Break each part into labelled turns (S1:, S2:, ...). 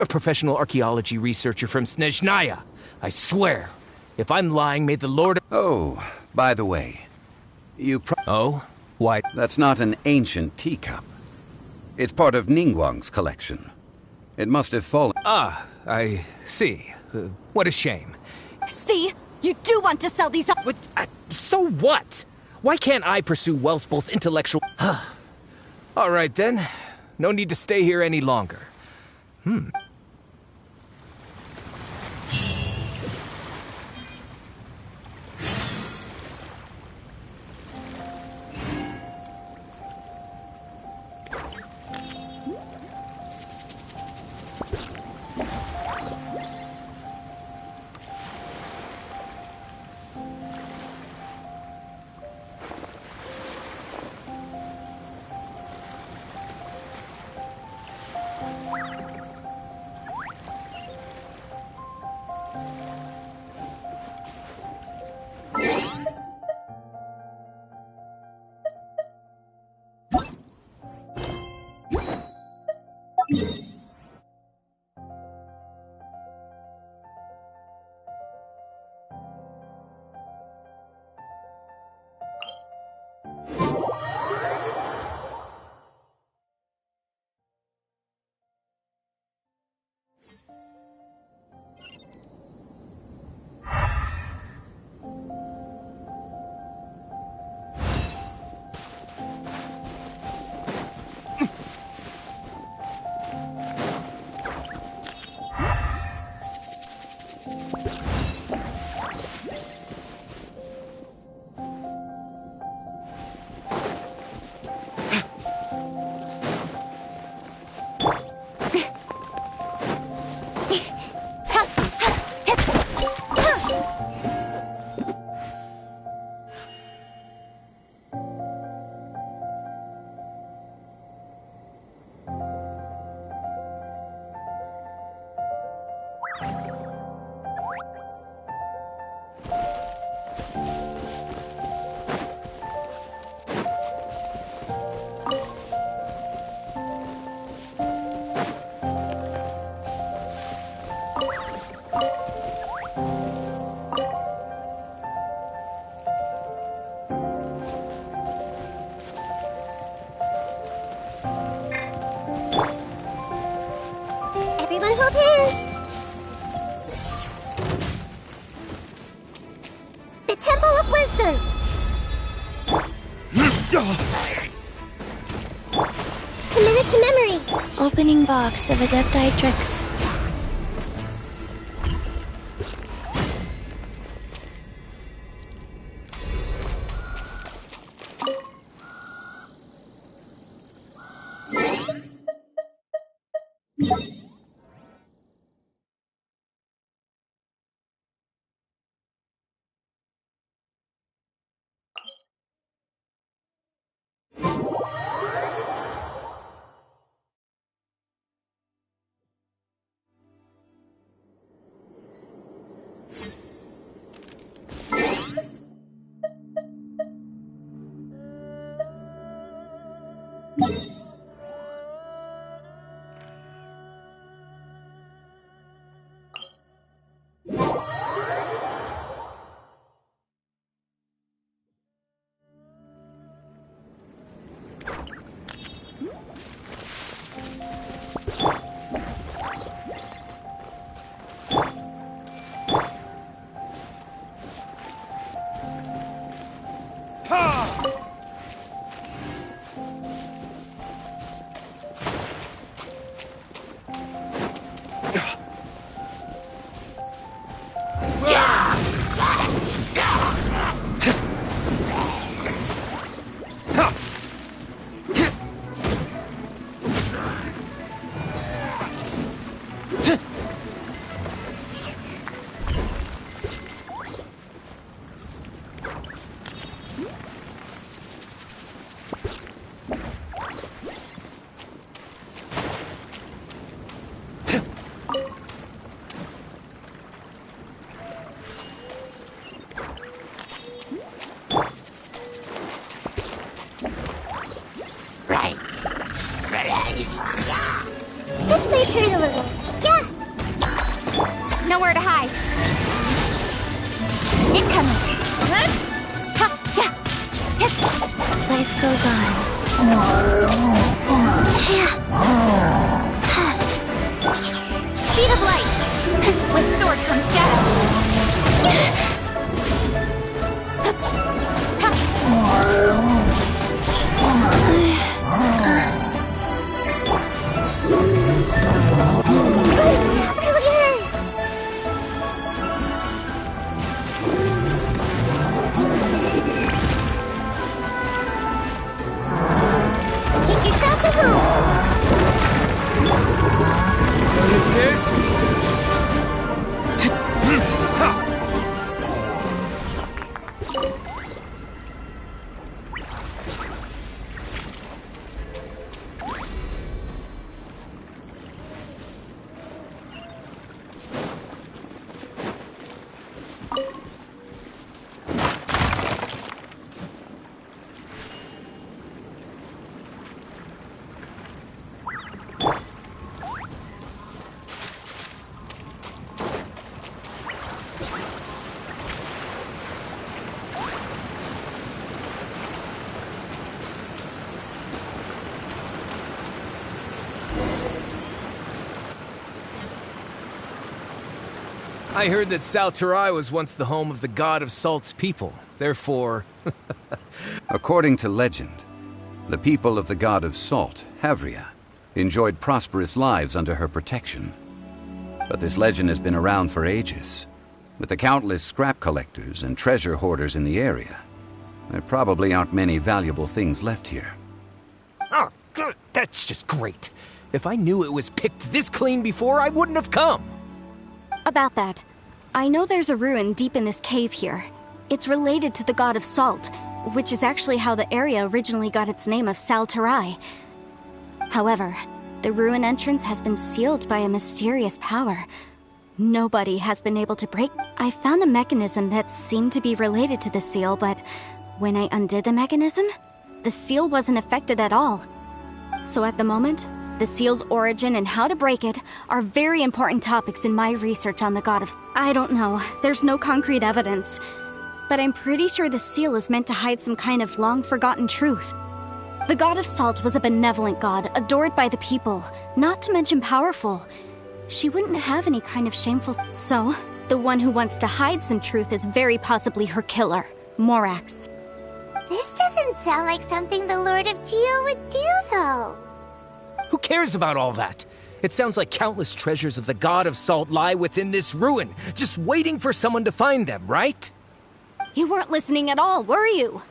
S1: a professional archaeology researcher from Snezhnaya. I swear. If I'm lying, may the Lord...
S2: Oh, by the way,
S1: Oh? Why?
S2: That's not an ancient teacup. It's part of Ningguang's collection. It must have fallen...
S1: Ah, I see. What a shame.
S3: See? You do want to sell these...
S1: What? So what? Why can't I pursue wealth both intellectual... All right, then. No need to stay here any longer.
S3: Everyone hold hands! The Temple of Wisdom! Committed to memory!
S4: Opening box of Adepti tricks.
S3: Nowhere to hide. Incoming. Ha, yeah. Hit.
S4: Life goes on.
S3: Speed of light. With sword comes shadow. Keep yourselves at home.
S1: This? I heard that Salterai was once the home of the god of Salt's people. Therefore...
S2: According to legend, the people of the god of Salt, Havria, enjoyed prosperous lives under her protection. But this legend has been around for ages. With the countless scrap collectors and treasure hoarders in the area, there probably aren't many valuable things left here.
S1: Oh, good. That's just great. If I knew it was picked this clean before, I wouldn't have come.
S3: About that, I know there's a ruin deep in this cave here. It's related to the god of Salt, which is actually how the area originally got its name of Salterai. However, the ruin entrance has been sealed by a mysterious power. Nobody has been able to break. I found a mechanism that seemed to be related to the seal, but when I undid the mechanism, the seal wasn't affected at all. So at the moment, the seal's origin and how to break it are very important topics in my research on the god of... I don't know, there's no concrete evidence. But I'm pretty sure the seal is meant to hide some kind of long-forgotten truth. The god of Salt was a benevolent god, adored by the people, not to mention powerful. She wouldn't have any kind of shameful... So, the one who wants to hide some truth is very possibly her killer, Morax.
S5: This doesn't sound like something the Lord of Geo would do, though.
S1: Who cares about all that? It sounds like countless treasures of the god of Salt lie within this ruin, just waiting for someone to find them, right?
S3: You weren't listening at all, were you?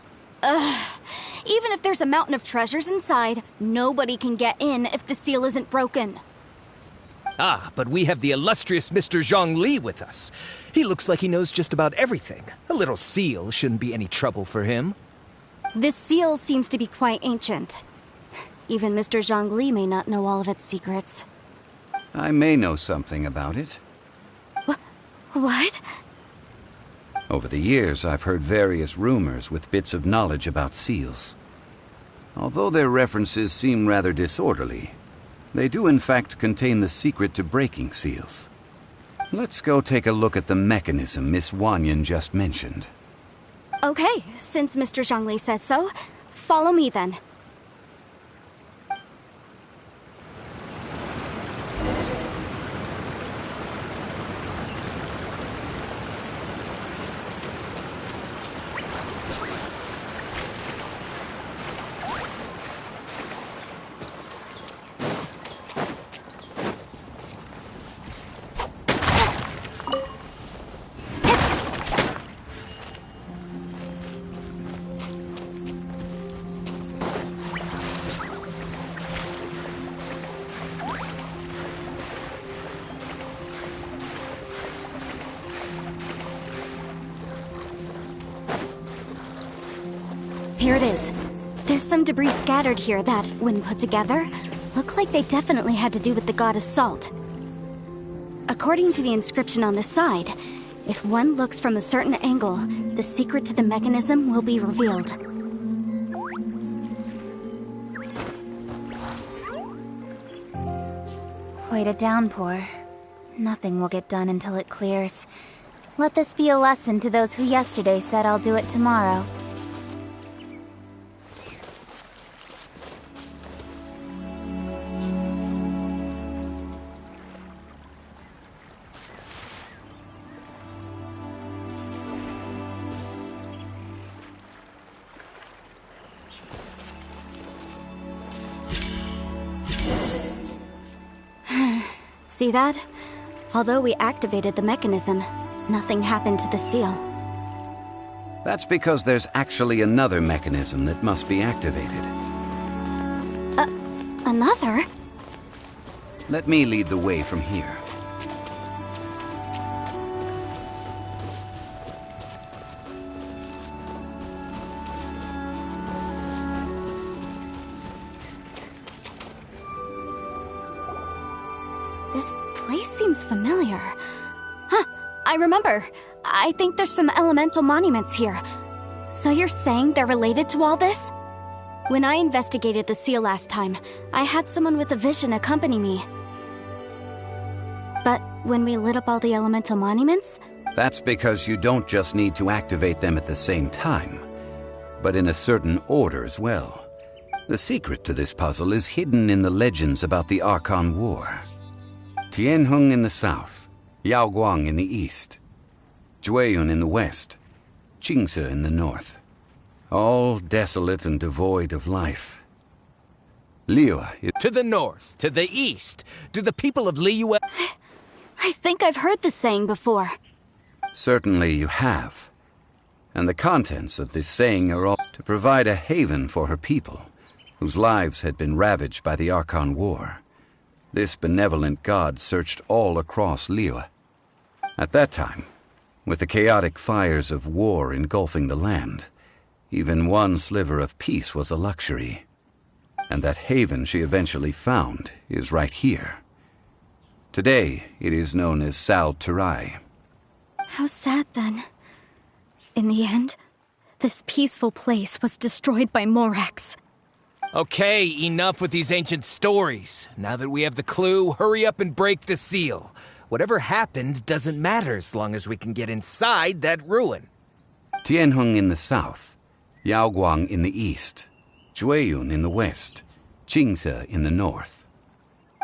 S3: Even if there's a mountain of treasures inside, nobody can get in if the seal isn't broken.
S1: Ah, but we have the illustrious Mr. Zhongli with us. He looks like he knows just about everything. A little seal shouldn't be any trouble for him.
S3: This seal seems to be quite ancient. Even Mr. Zhongli may not know all of its secrets.
S2: I may know something about it.
S3: What?
S2: Over the years, I've heard various rumors with bits of knowledge about seals. Although their references seem rather disorderly, they do in fact contain the secret to breaking seals. Let's go take a look at the mechanism Miss Wanyan just mentioned.
S3: Okay, since Mr. Zhongli said so, follow me then. Here it is. There's some debris scattered here that, when put together, look like they definitely had to do with the god of Salt. According to the inscription on the side, if one looks from a certain angle, the secret to the mechanism will be revealed.
S6: Quite a downpour.
S4: Nothing will get done until it clears. Let this be a lesson to those who yesterday said I'll do it tomorrow.
S3: See that? Although we activated the mechanism, nothing happened to the seal.
S2: That's because there's actually another mechanism that must be activated.
S3: Another?
S2: Let me lead the way from here.
S3: This place seems familiar. Huh, I remember. I think there's some elemental monuments here. So you're saying they're related to all this? When I investigated the seal last time, I had someone with a vision accompany me. But when we lit up all the elemental monuments?
S2: That's because you don't just need to activate them at the same time, but in a certain order as well. The secret to this puzzle is hidden in the legends about the Archon War. Tianheng in the south, Yaoguang in the east, Jueyun in the west, Qingce in the north. All desolate and devoid of life. Liyue is
S1: To the north, to the east. Do the people of Liyue...
S3: I think I've heard this saying before.
S2: Certainly you have. And the contents of this saying are all to provide a haven for her people, whose lives had been ravaged by the Archon War. This benevolent god searched all across Liyue. At that time, with the chaotic fires of war engulfing the land, even one sliver of peace was a luxury. And that haven she eventually found is right here. Today, it is known as Sal Turai.
S3: How sad then. In the end, this peaceful place was destroyed by Morax.
S1: Okay, enough with these ancient stories. Now that we have the clue, hurry up and break the seal. Whatever happened doesn't matter as long as we can get inside that ruin.
S2: Tianheng in the south, Yaoguang in the east, Jueyun in the west, Qingce in the north.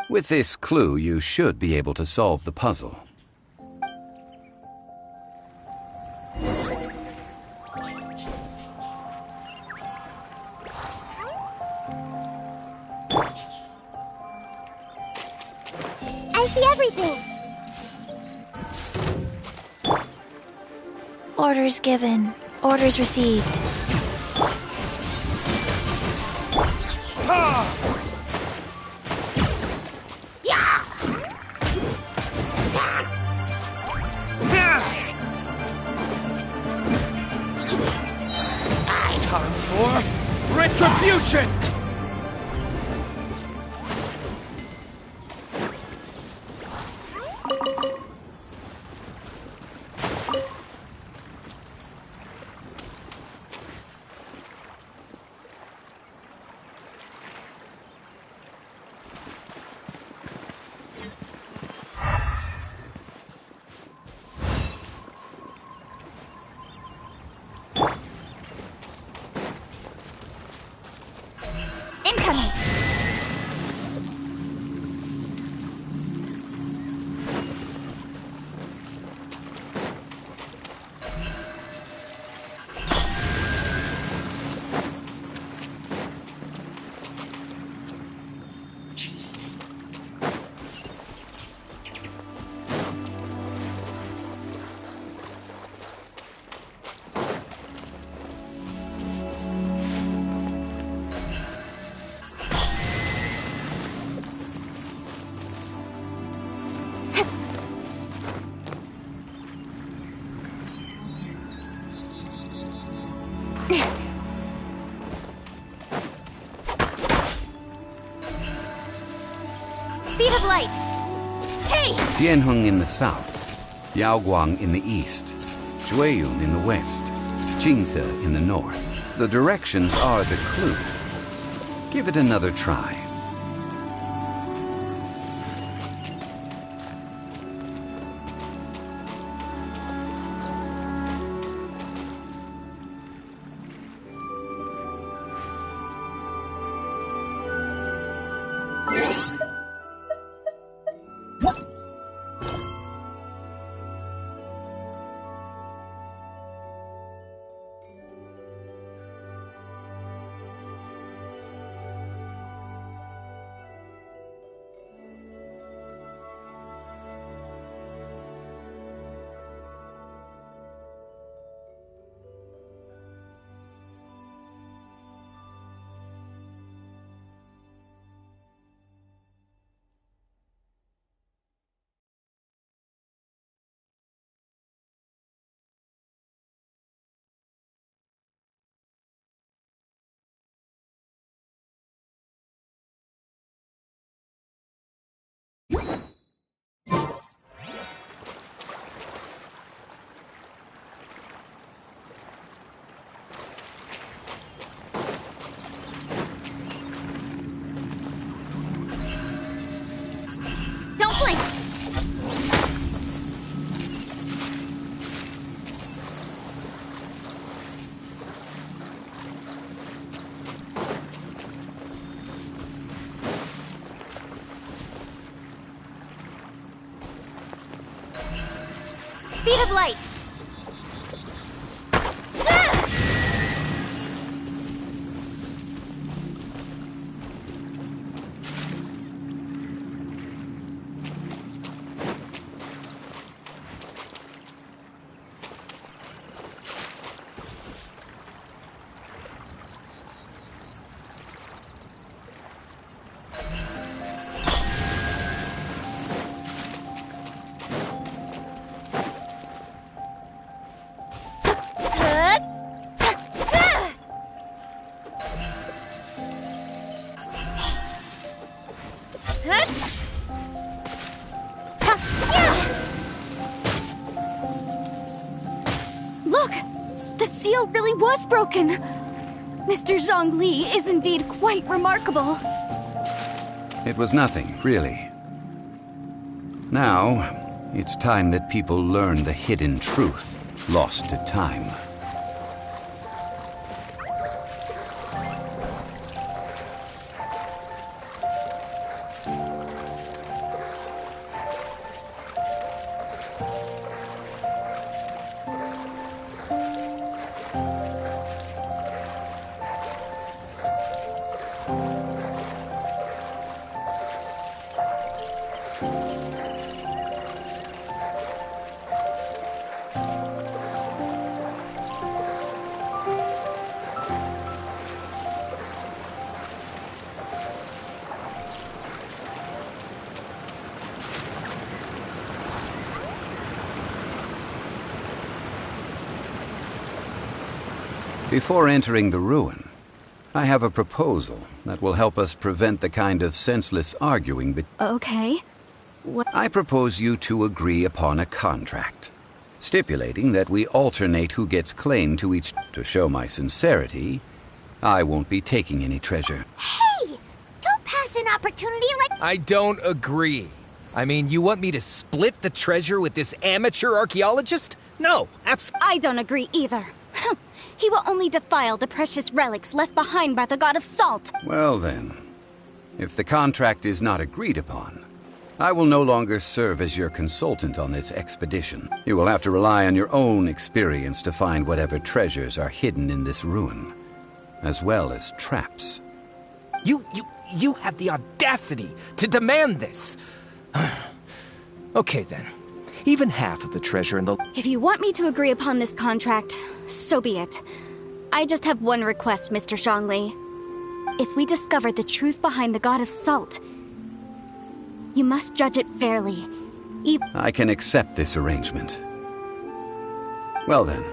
S2: With this clue, you should be able to solve the puzzle.
S5: I see everything.
S4: Orders given. Orders received.
S1: Time for retribution!
S3: Incoming! Speed of light! Hey!
S2: Tianheng in the south, Yaoguang in the east, Jueyun in the west, Qingce in the north. The directions are the clue. Give it another try.
S3: Don't blink!
S4: Speed of light!
S3: Look! The seal really was broken! Mr. Zhongli is indeed quite remarkable.
S2: It was nothing, really. Now, it's time that people learn the hidden truth lost to time. Before entering the ruin, I have a proposal that will help us prevent the kind of senseless arguing
S3: Okay.
S2: I propose you to agree upon a contract, stipulating that we alternate who gets claim to each. To show my sincerity, I won't be taking any treasure.
S5: Hey! Don't pass an opportunity like...
S1: I don't agree. I mean, you want me to split the treasure with this amateur archaeologist? No, absolutely.
S3: I don't agree either. He will only defile the precious relics left behind by the God of Salt.
S2: Well then, if the contract is not agreed upon, I will no longer serve as your consultant on this expedition. You will have to rely on your own experience to find whatever treasures are hidden in this ruin, as well as traps.
S1: You have the audacity to demand this. Okay then. Even half of the treasure in the...
S3: If you want me to agree upon this contract, so be it. I just have one request, Mr. Zhongli. If we discover the truth behind the God of Salt, you must judge it fairly.
S2: I can accept this arrangement. Well then.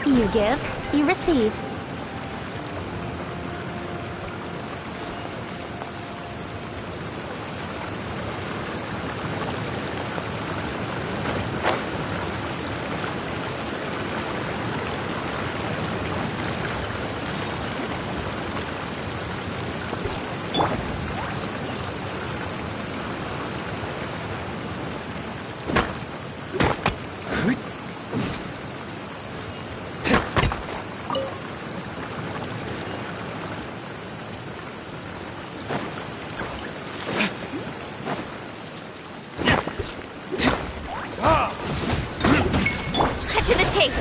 S4: You give, you receive. Cut to the chase!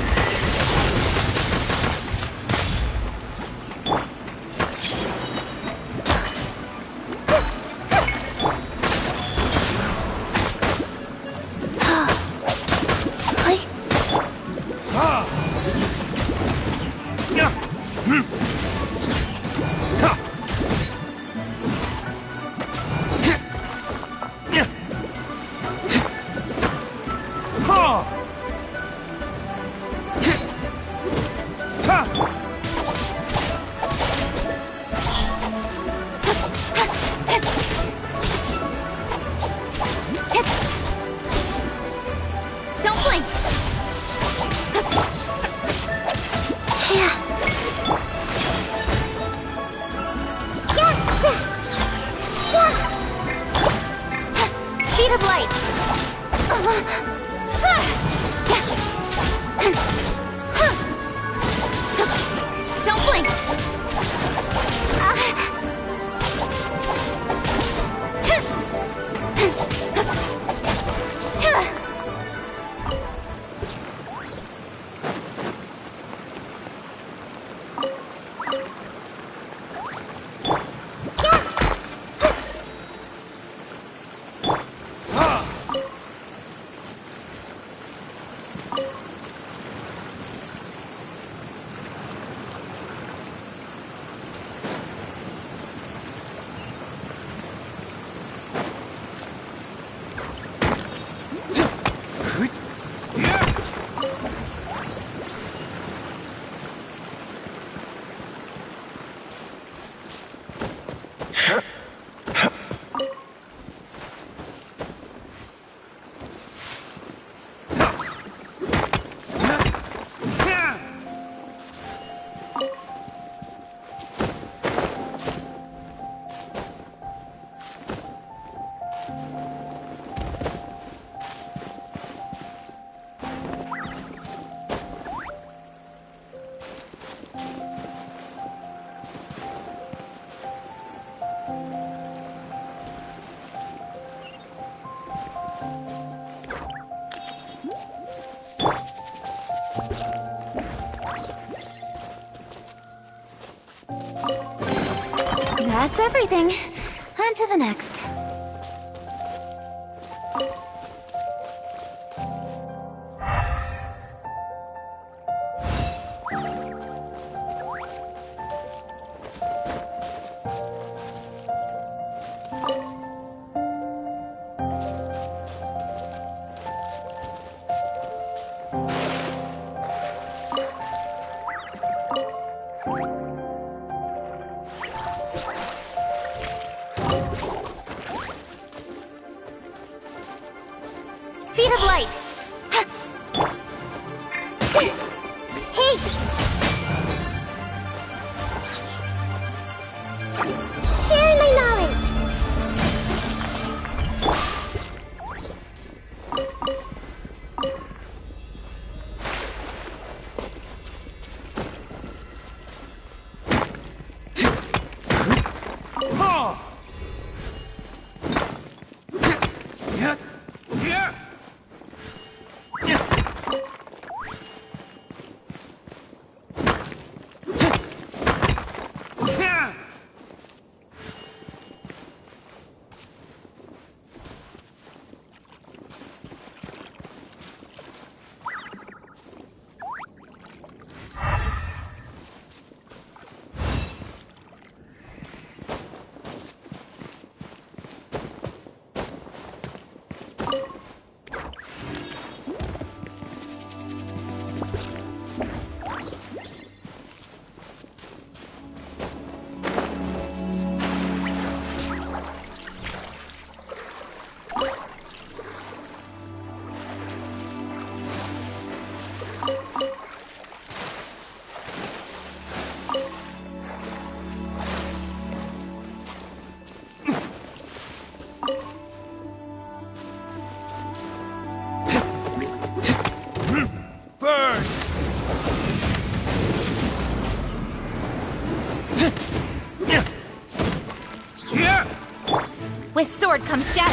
S4: Speed of light! Don't blink! That's everything. On to the next. Speed of light! Hey! Sharing my knowledge! With sword comes shadow.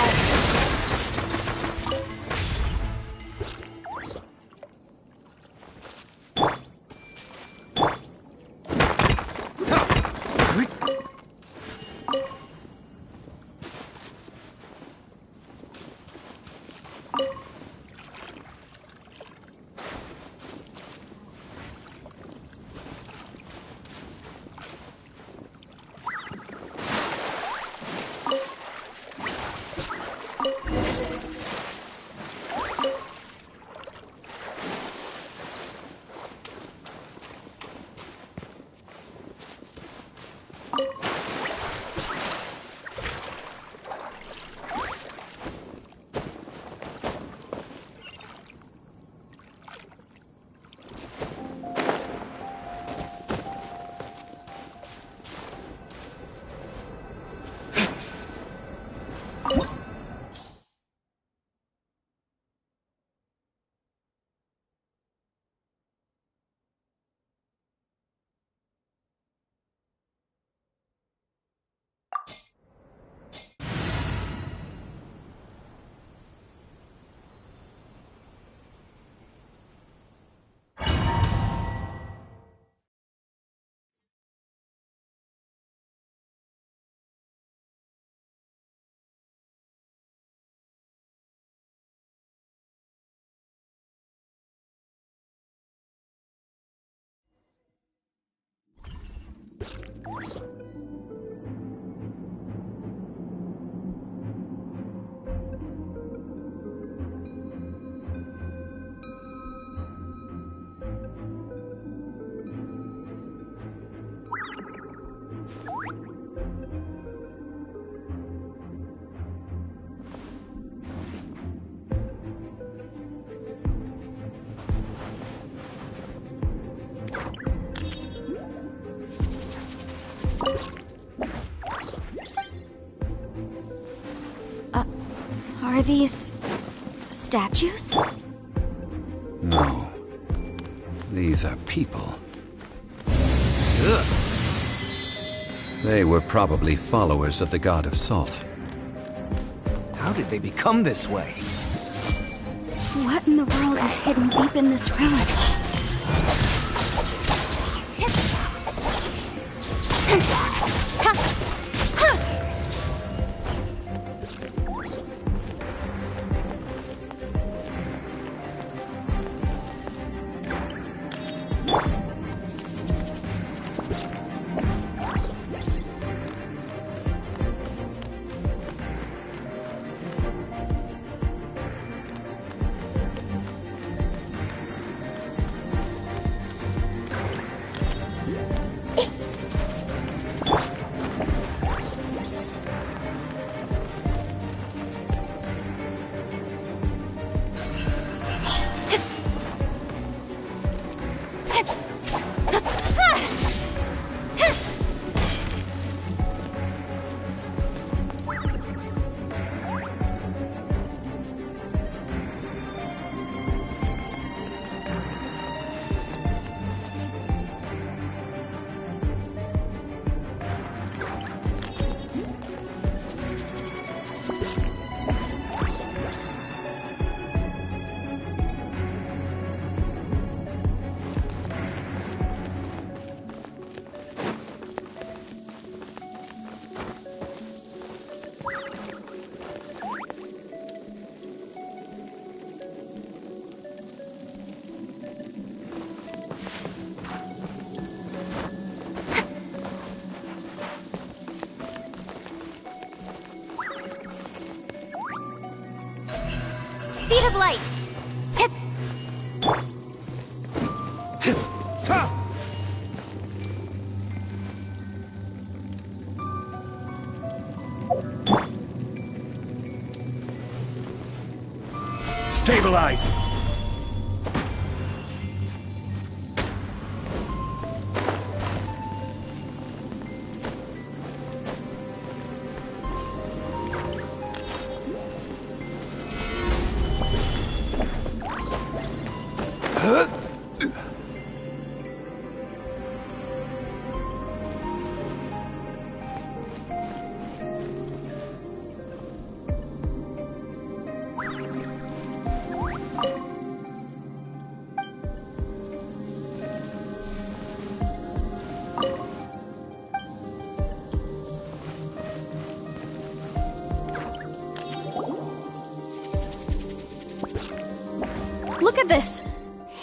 S3: Are these statues?
S2: No. These are people.
S1: Ugh.
S2: They were probably followers of the God of Salt.
S1: How did they become this way?
S3: What in the world is hidden deep in this ruin?
S4: Speed of light!
S1: Stabilize!
S3: Look at this!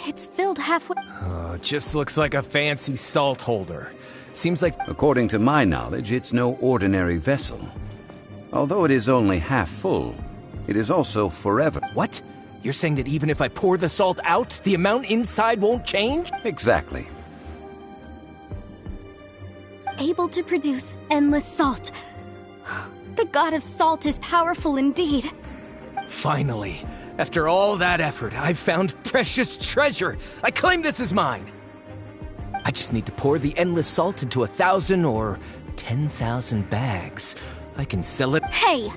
S3: It's filled halfway.
S1: Oh, it just looks like a fancy salt holder. Seems like...
S2: According to my knowledge, it's no ordinary vessel. Although it is only half full, it is also forever.
S1: What? You're saying that even if I pour the salt out, the amount inside won't change?
S2: Exactly.
S3: Able to produce endless salt. The god of salt is powerful indeed.
S1: Finally, after all that effort, I've found precious treasure. I claim this as mine. I just need to pour the endless salt into 1,000 or 10,000 bags. I can sell it.
S3: Hey!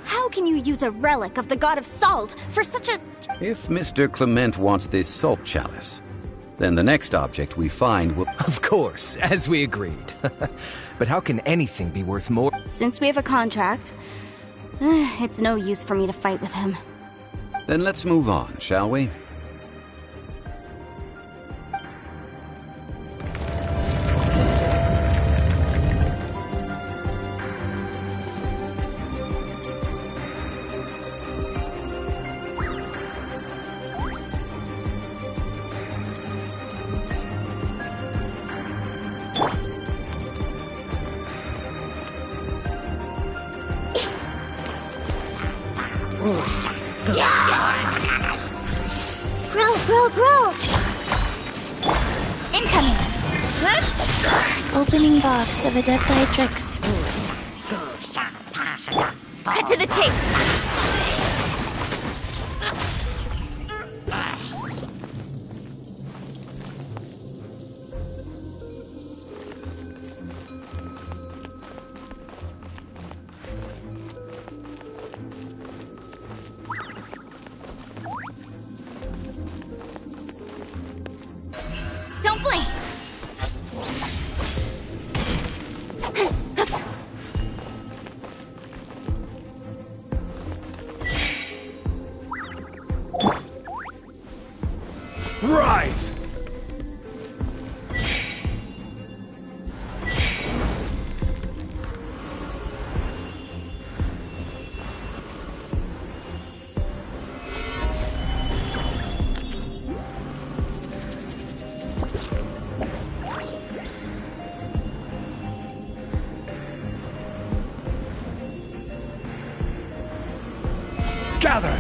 S3: How can you use a relic of the god of salt for such a...
S2: If Mr. Clement wants this salt chalice, then the next object we find will...
S1: Of course, as we agreed. But how can anything be worth more?
S3: Since we have a contract, it's no use for me to fight with him.
S2: Then let's move on, shall we?
S4: Grow! Incoming! Opening box of Adepti Tricks. Cut to the chase! Don't blink!
S1: Rise! Gather!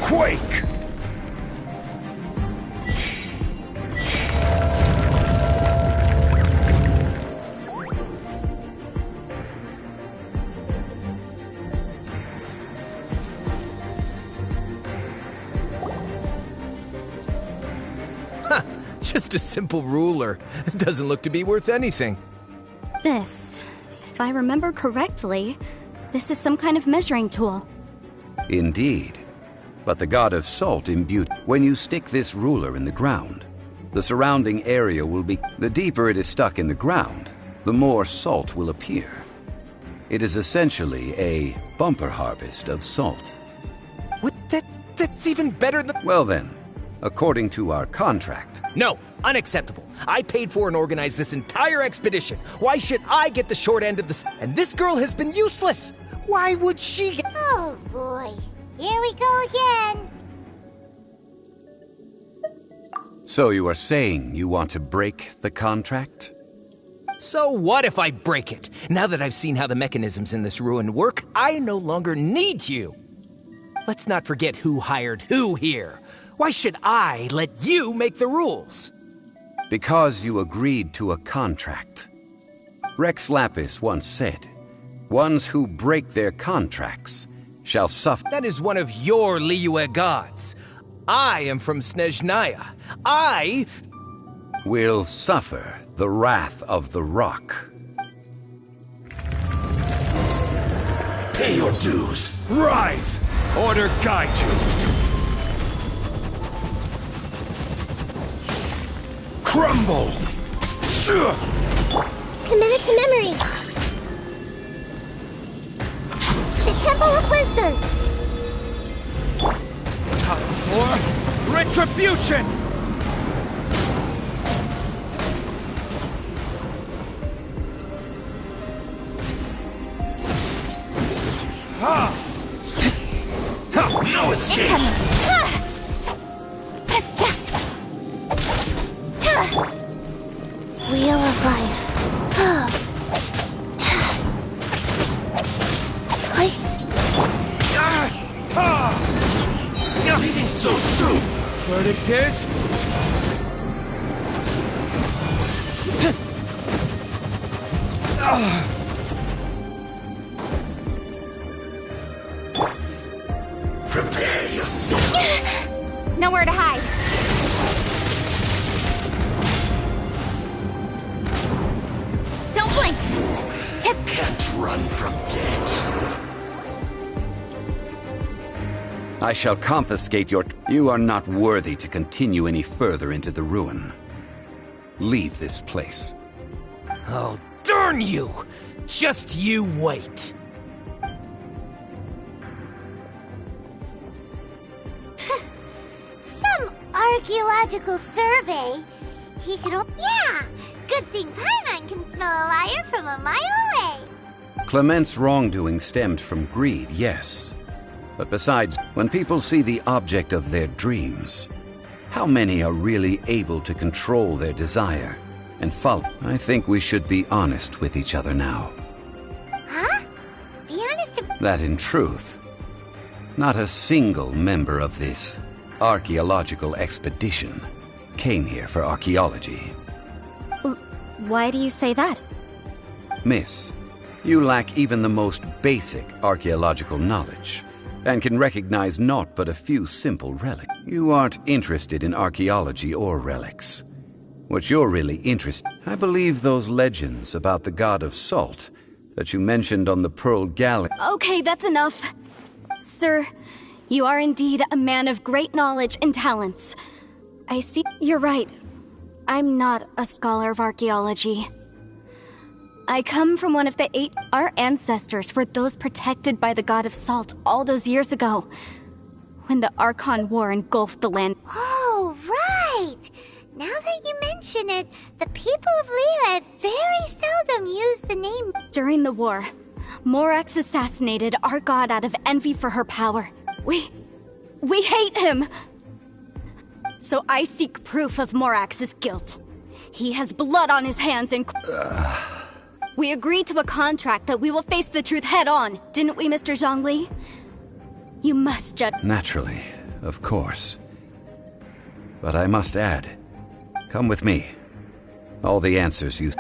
S1: Quake! Huh, just a simple ruler. It doesn't look to be worth anything.
S3: This, if I remember correctly, this is some kind of measuring tool.
S2: Indeed. But the god of salt imbued... When you stick this ruler in the ground, the surrounding area will be... The deeper it is stuck in the ground, the more salt will appear. It is essentially a bumper harvest of salt.
S1: What? That's even better than...
S2: Well then, according to our contract...
S1: No, unacceptable. I paid for and organized this entire expedition. Why should I get the short end of the... And this girl has been useless. Why would she get...
S5: Oh boy, here we go again.
S2: So you are saying you want to break the contract?
S1: So what if I break it? Now that I've seen how the mechanisms in this ruin work, I no longer need you. Let's not forget who hired who here. Why should I let you make the rules?
S2: Because you agreed to a contract. Rex Lapis once said, "Ones who break their contracts shall suffer."
S1: That is one of your Liyue gods. I am from Snezhnaya. I
S2: will suffer the wrath of the rock.
S6: Pay your dues.
S1: rise. Order guide you. Crumble.
S5: Commit it to memory. The Temple of Wisdom.
S1: Time for retribution.
S4: Incoming! Wheel of Life.
S6: Everything so soon.
S1: Verdict is...
S6: Prepare yourself.
S4: Nowhere to hide. Don't blink.
S6: Can't run from death.
S2: I shall confiscate your... You are not worthy to continue any further into the ruin. Leave this place.
S1: Oh, darn you! Just you wait.
S5: Some archaeological survey. He could yeah! Good thing Paimon can smell a liar from a mile away.
S2: Clement's wrongdoing stemmed from greed, yes. But besides, when people see the object of their dreams, how many are really able to control their desire and follow? I think we should be honest with each other now.
S5: Huh? Be honest
S2: That in truth, not a single member of this archaeological expedition came here for archaeology.
S3: Why do you say that?
S2: Miss, you lack even the most basic archaeological knowledge, and can recognize naught but a few simple relics. You aren't interested in archaeology or relics. What you're really interested in, I believe those legends about the god of salt that you mentioned on the Pearl Galley.
S3: Okay, that's enough. Sir, you are indeed a man of great knowledge and talents. I see you're right. I'm not a scholar of archaeology. I come from one of the 8. Our ancestors were those protected by the god of salt all those years ago, when the Archon War engulfed the land.
S5: Oh, right! Now that you mention it, the people of Leah very seldom use the name.
S3: During the war, Morax assassinated our god out of envy for her power. We hate him! So I seek proof of Morax's guilt. He has blood on his hands and... We agreed to a contract that we will face the truth head-on, didn't we, Mr. Zhongli? You must judge...
S2: Naturally, of course. But I must add, come with me. All the answers you...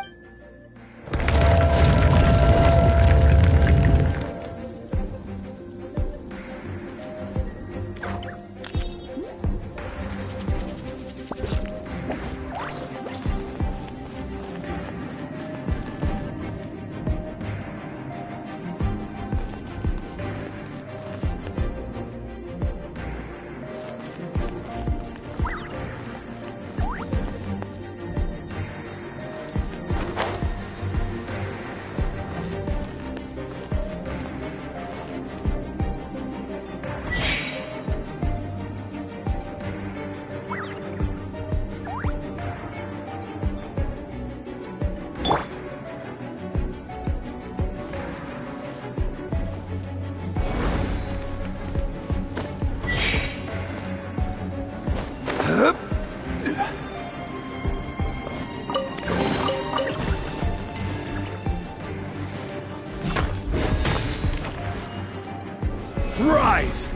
S6: Rise!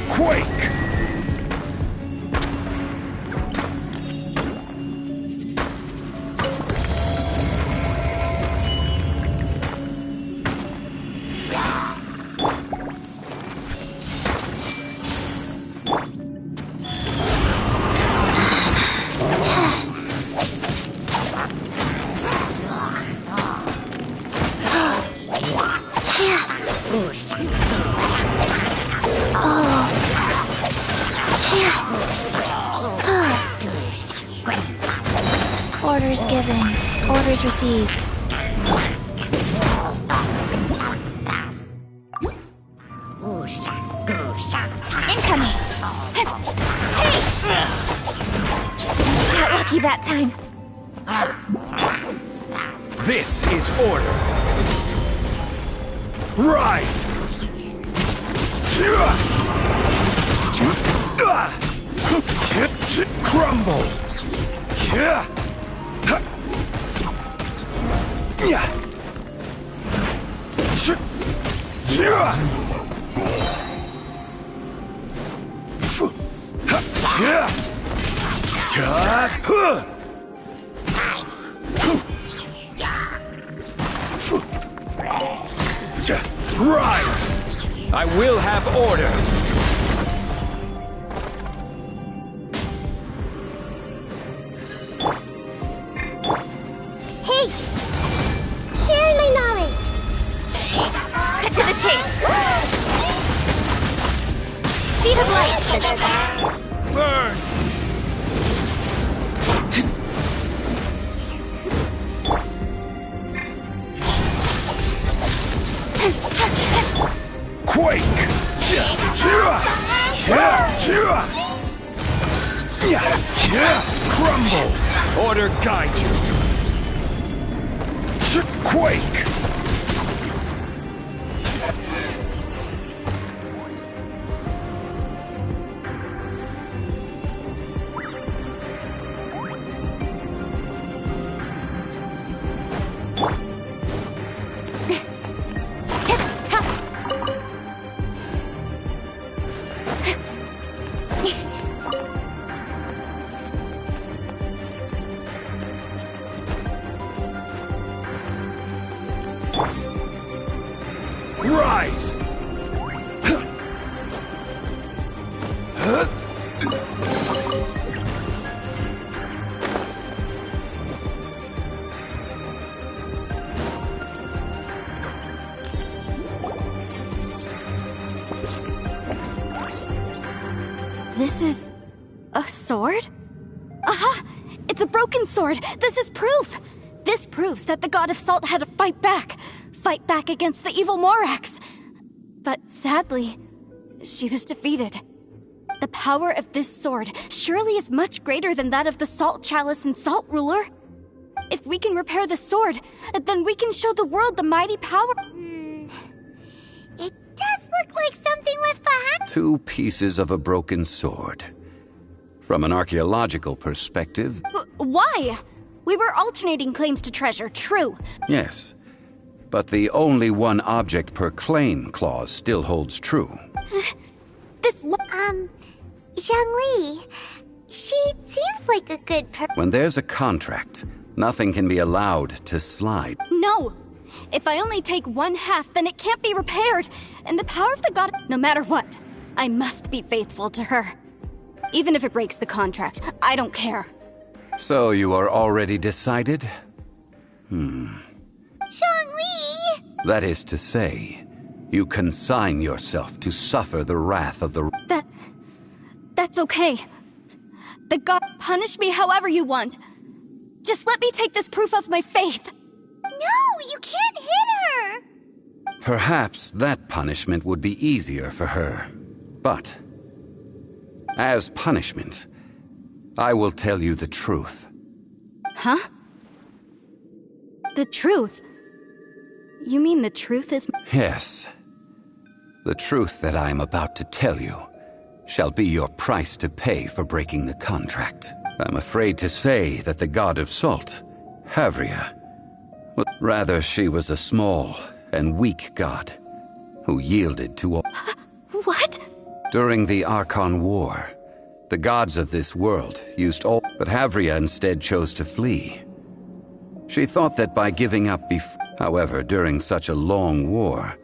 S6: Quake!
S4: Orders given. Orders received. Incoming! Hey! Got lucky that time.
S1: This is order.
S6: Rise! Crumble! Rise!
S1: I will have order.
S5: Hey! Share my knowledge!
S4: Cut to the chase! Speed of light!
S6: Burn! Quake! Crumble!
S1: Order guide you.
S6: Quake! Rise!
S3: This is a sword? Aha! It's a broken sword! This is proof! This proves that the God of Salt had to fight back against the evil Morax. But sadly, she was defeated. The power of this sword surely is much greater than that of the Salt Chalice and Salt Ruler. If we can repair the sword, then we can show the world the mighty power.
S5: It does look like something left behind.
S2: 2 pieces of a broken sword. From an archaeological perspective,
S3: Why? We were alternating claims to treasure, true.
S2: yes. But the only one object per claim clause still holds true.
S3: This
S5: Zhang Li. She seems like a good person.
S2: When there's a contract, nothing can be allowed to slide.
S3: No! If I only take 1/2, then it can't be repaired. And the power of the god... No matter what, I must be faithful to her. Even if it breaks the contract, I don't care.
S2: So you are already decided?
S5: Zhang Li!
S2: That is to say, you consign yourself to suffer the wrath of the...
S3: That's okay. The god... Punish me however you want. Just let me take this proof of my faith.
S5: No, you can't hit her!
S2: Perhaps that punishment would be easier for her. But, as punishment, I will tell you the truth.
S3: Huh? The truth? You mean the truth is...
S2: Yes. The truth that I am about to tell you shall be your price to pay for breaking the contract. I'm afraid to say that the god of salt, Havria, rather she was a small and weak god who yielded to all...
S3: What?
S2: During the Archon War, the gods of this world used all... But Havria instead chose to flee. She thought that by giving up However, during such a long war,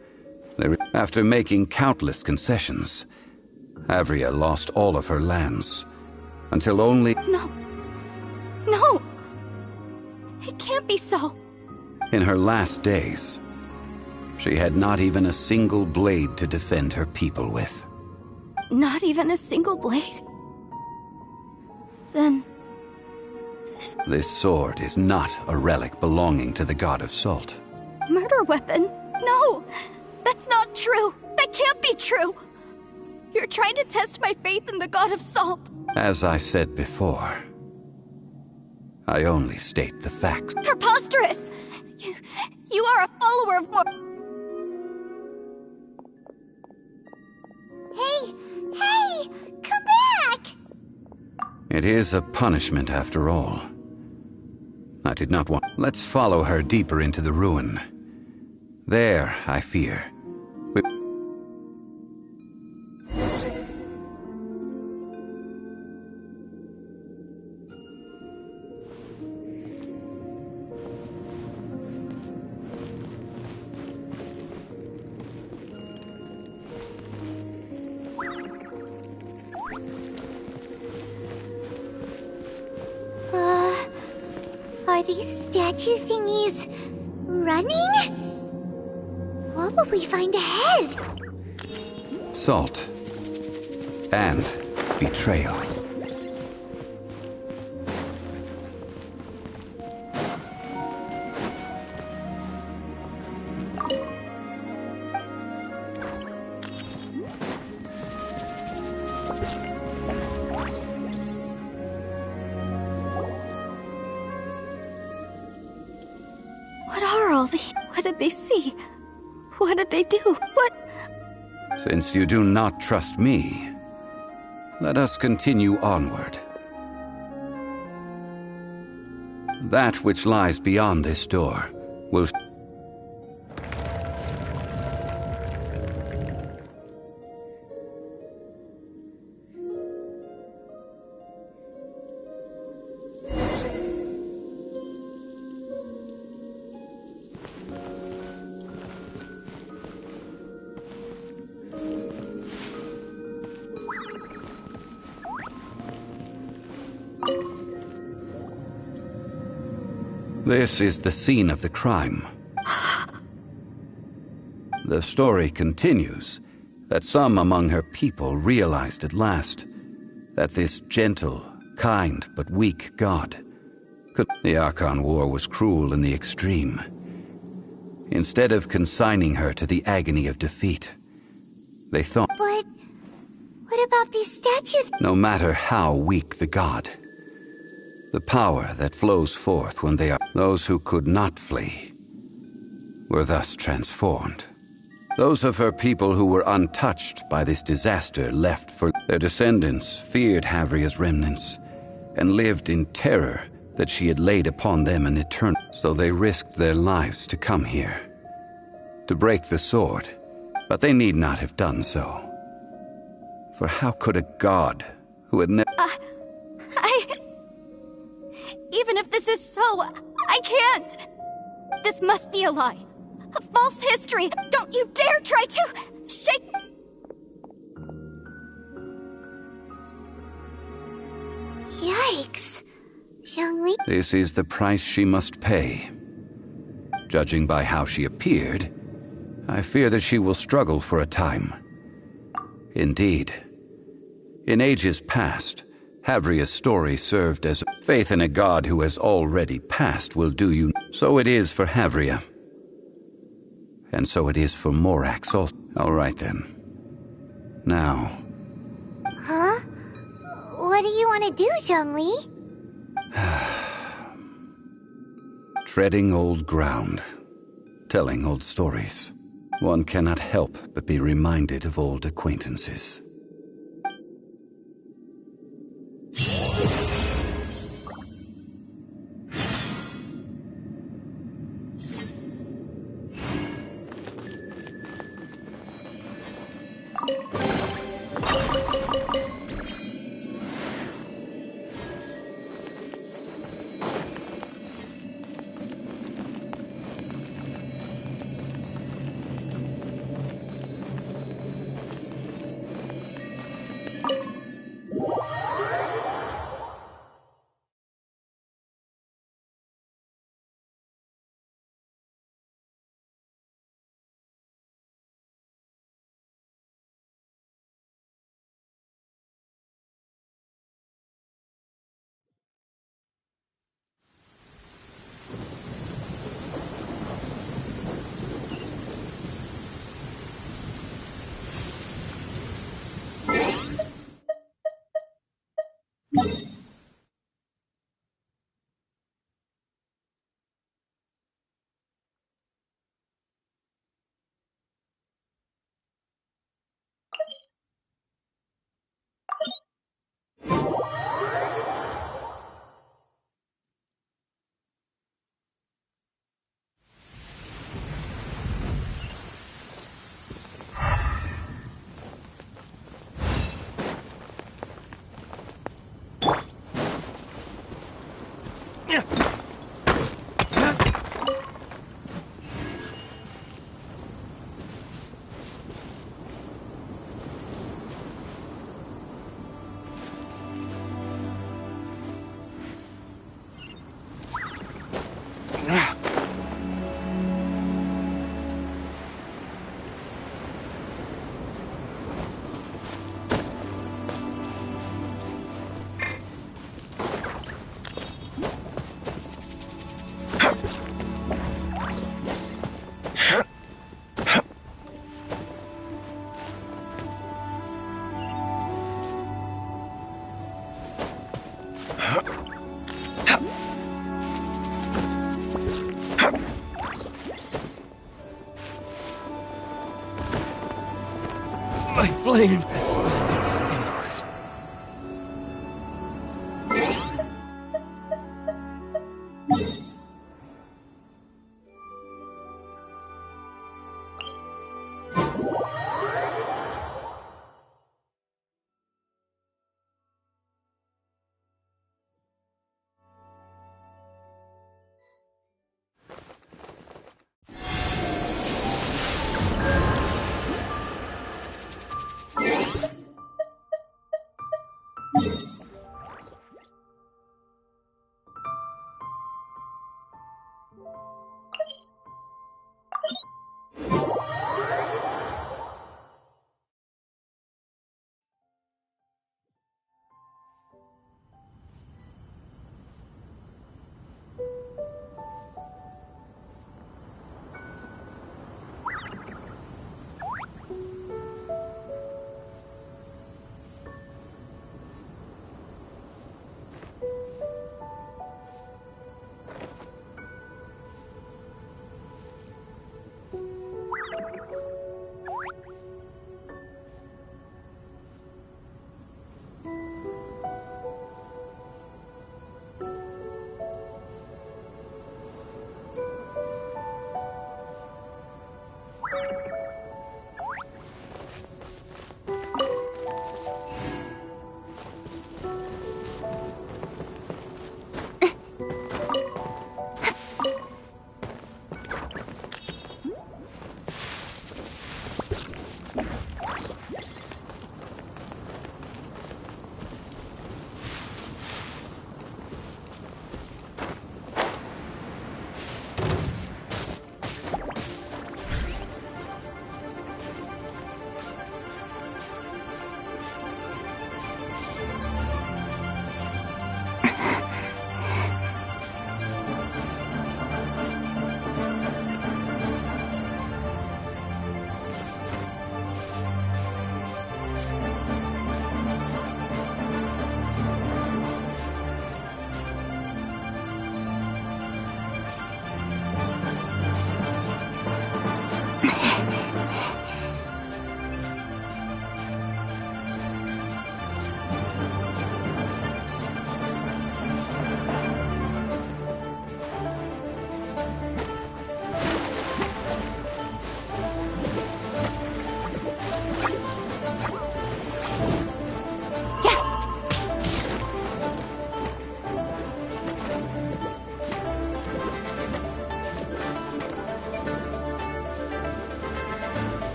S2: after making countless concessions, Havria lost all of her lands, until only...
S3: No. No! It can't be so.
S2: In her last days, she had not even a single blade to defend her people with.
S3: Not even a single blade? Then...
S2: This sword is not a relic belonging to the god of salt.
S3: Murder weapon? No! That's not true! That can't be true! You're trying to test my faith in the god of salt!
S2: As I said before, I only state the facts.
S3: Preposterous! You are a follower of
S2: It is a punishment after all. I did not want... Let's follow her deeper into the ruin. There, I fear.
S5: Are these statue thingies running? What will we find ahead?
S2: Salt. And betrayal.
S3: What did they see? What did they do? What?
S2: Since you do not trust me, let us continue onward. That which lies beyond this door will... This is the scene of the crime. The story continues that some among her people realized at last that this gentle, kind, but weak god could... The Archon War was cruel in the extreme. Instead of consigning her to the agony of defeat, they thought...
S5: But what about these statues?
S2: No matter how weak the god, the power that flows forth when they are... Those who could not flee were thus transformed. Those of her people who were untouched by this disaster left for... Their descendants feared Havria's remnants and lived in terror that she had laid upon them an eternal... So they risked their lives to come here, to break the sword. But they need not have done so. For how could a god who had never...
S3: Even if this is so, I can't! This must be a lie. A false history! Don't you dare try to shake...
S5: Yikes. Zhongli...
S2: This is the price she must pay. Judging by how she appeared, I fear that she will struggle for a time. Indeed. In ages past, Havria's story served as faith in a god who has already passed will do you. So it is for Havria. And so it is for Morax also. All right then. Now.
S5: Huh? What do you want to do, Zhongli?
S2: Treading old ground. Telling old stories. One cannot help but be reminded of old acquaintances.
S1: My flame has been extinguished.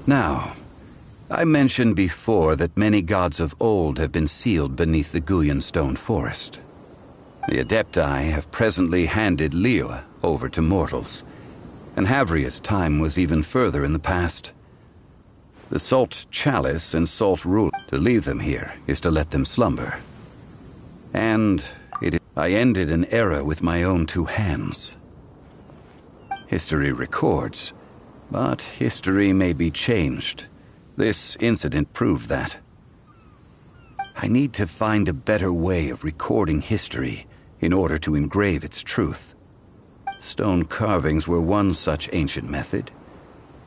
S2: Now, I mentioned before that many gods of old have been sealed beneath the Guyan stone forest. The Adepti have presently handed Liyue over to mortals, and Havria's time was even further in the past. The Salt Chalice and Salt Rule, to leave them here is to let them slumber. And I ended an era with my own two hands. History records, but history may be changed. This incident proved that. I need to find a better way of recording history in order to engrave its truth. Stone carvings were one such ancient method,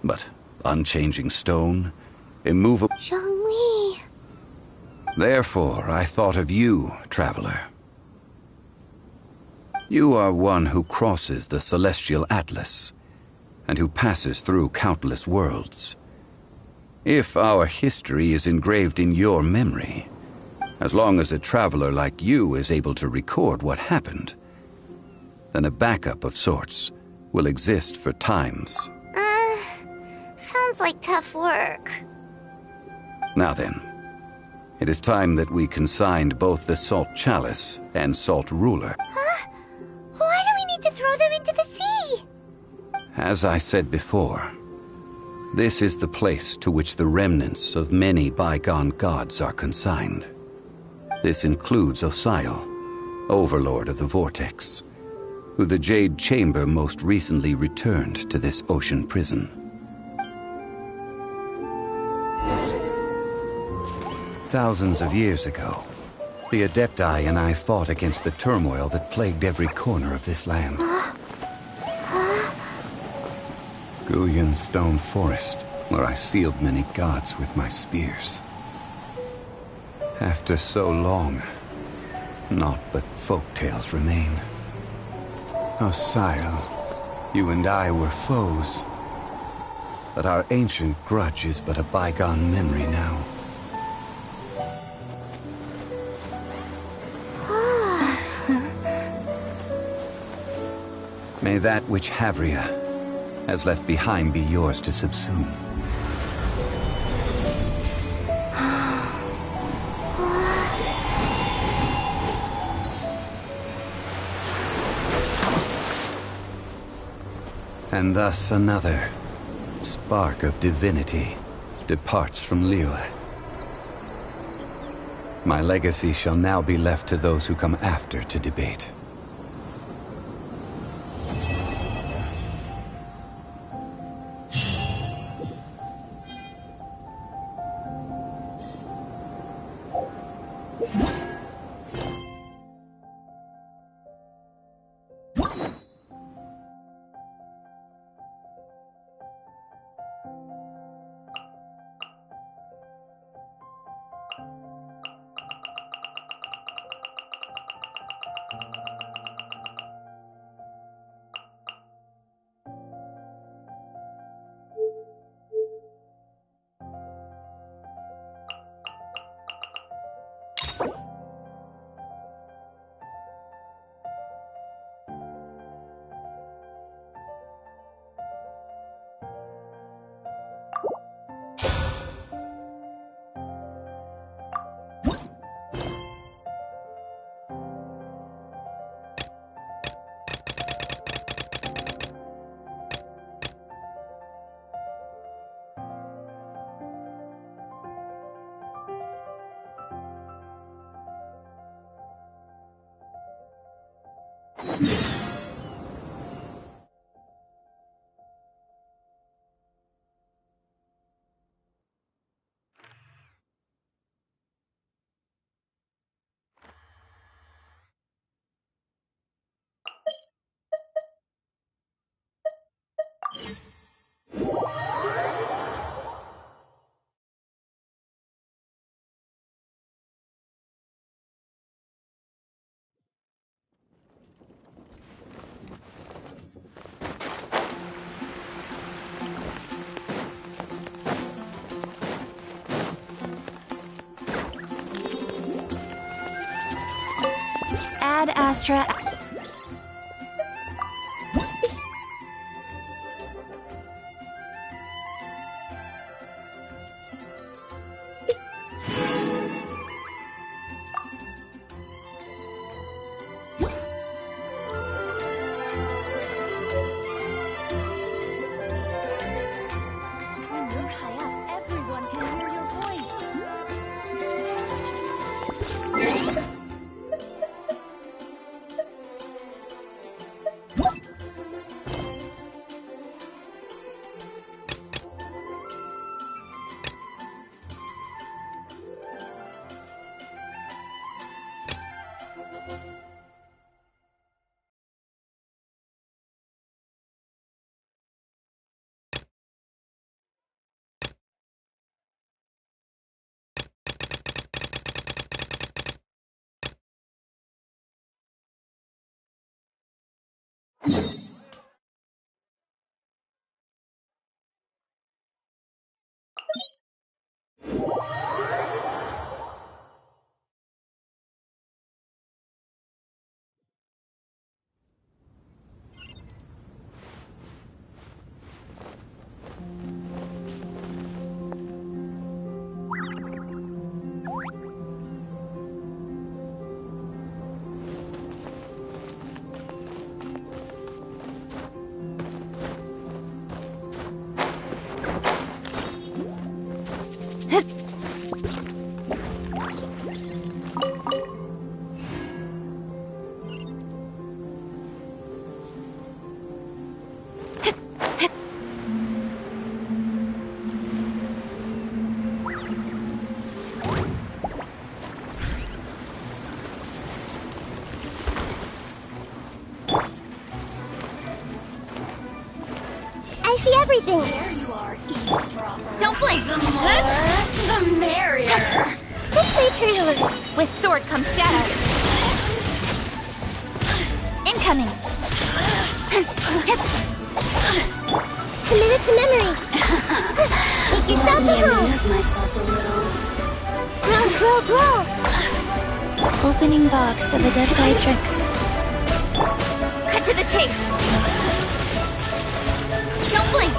S2: but unchanging stone, immovable.
S5: Zhongli.
S2: Therefore, I thought of you, traveler. You are one who crosses the celestial atlas, and who passes through countless worlds. If our history is engraved in your memory, as long as a traveler like you is able to record what happened, then a backup of sorts will exist for times.
S5: Sounds like tough work.
S2: Now then, it is time that we consigned both the Salt Chalice and Salt Ruler.
S5: Huh? Why do we need to throw them into the sea?
S2: As I said before, this is the place to which the remnants of many bygone gods are consigned. This includes Osial, Overlord of the Vortex, who the Jade Chamber most recently returned to this ocean prison. Thousands of years ago, the Adepti and I fought against the turmoil that plagued every corner of this land. Guyan Stone Forest, where I sealed many gods with my spears. After so long, naught but folk tales remain. Osial, you and I were foes, but our ancient grudge is but a bygone memory now. May that which Havria has left behind be yours to subsume. And thus another spark of divinity departs from Liyue. My legacy shall now be left to those who come after to debate.
S4: Ad Astra.
S5: I see everything.
S7: There you are, eavesdropper.
S5: Don't blink.
S7: The merrier.
S5: This creature...
S4: With sword comes shadow. Incoming.
S5: Commit it to memory. Take yourself to home.
S7: Lose myself a little.
S5: Grow.
S4: Opening box of the Dead Guy Tricks.
S3: Cut to the chase. Don't blink.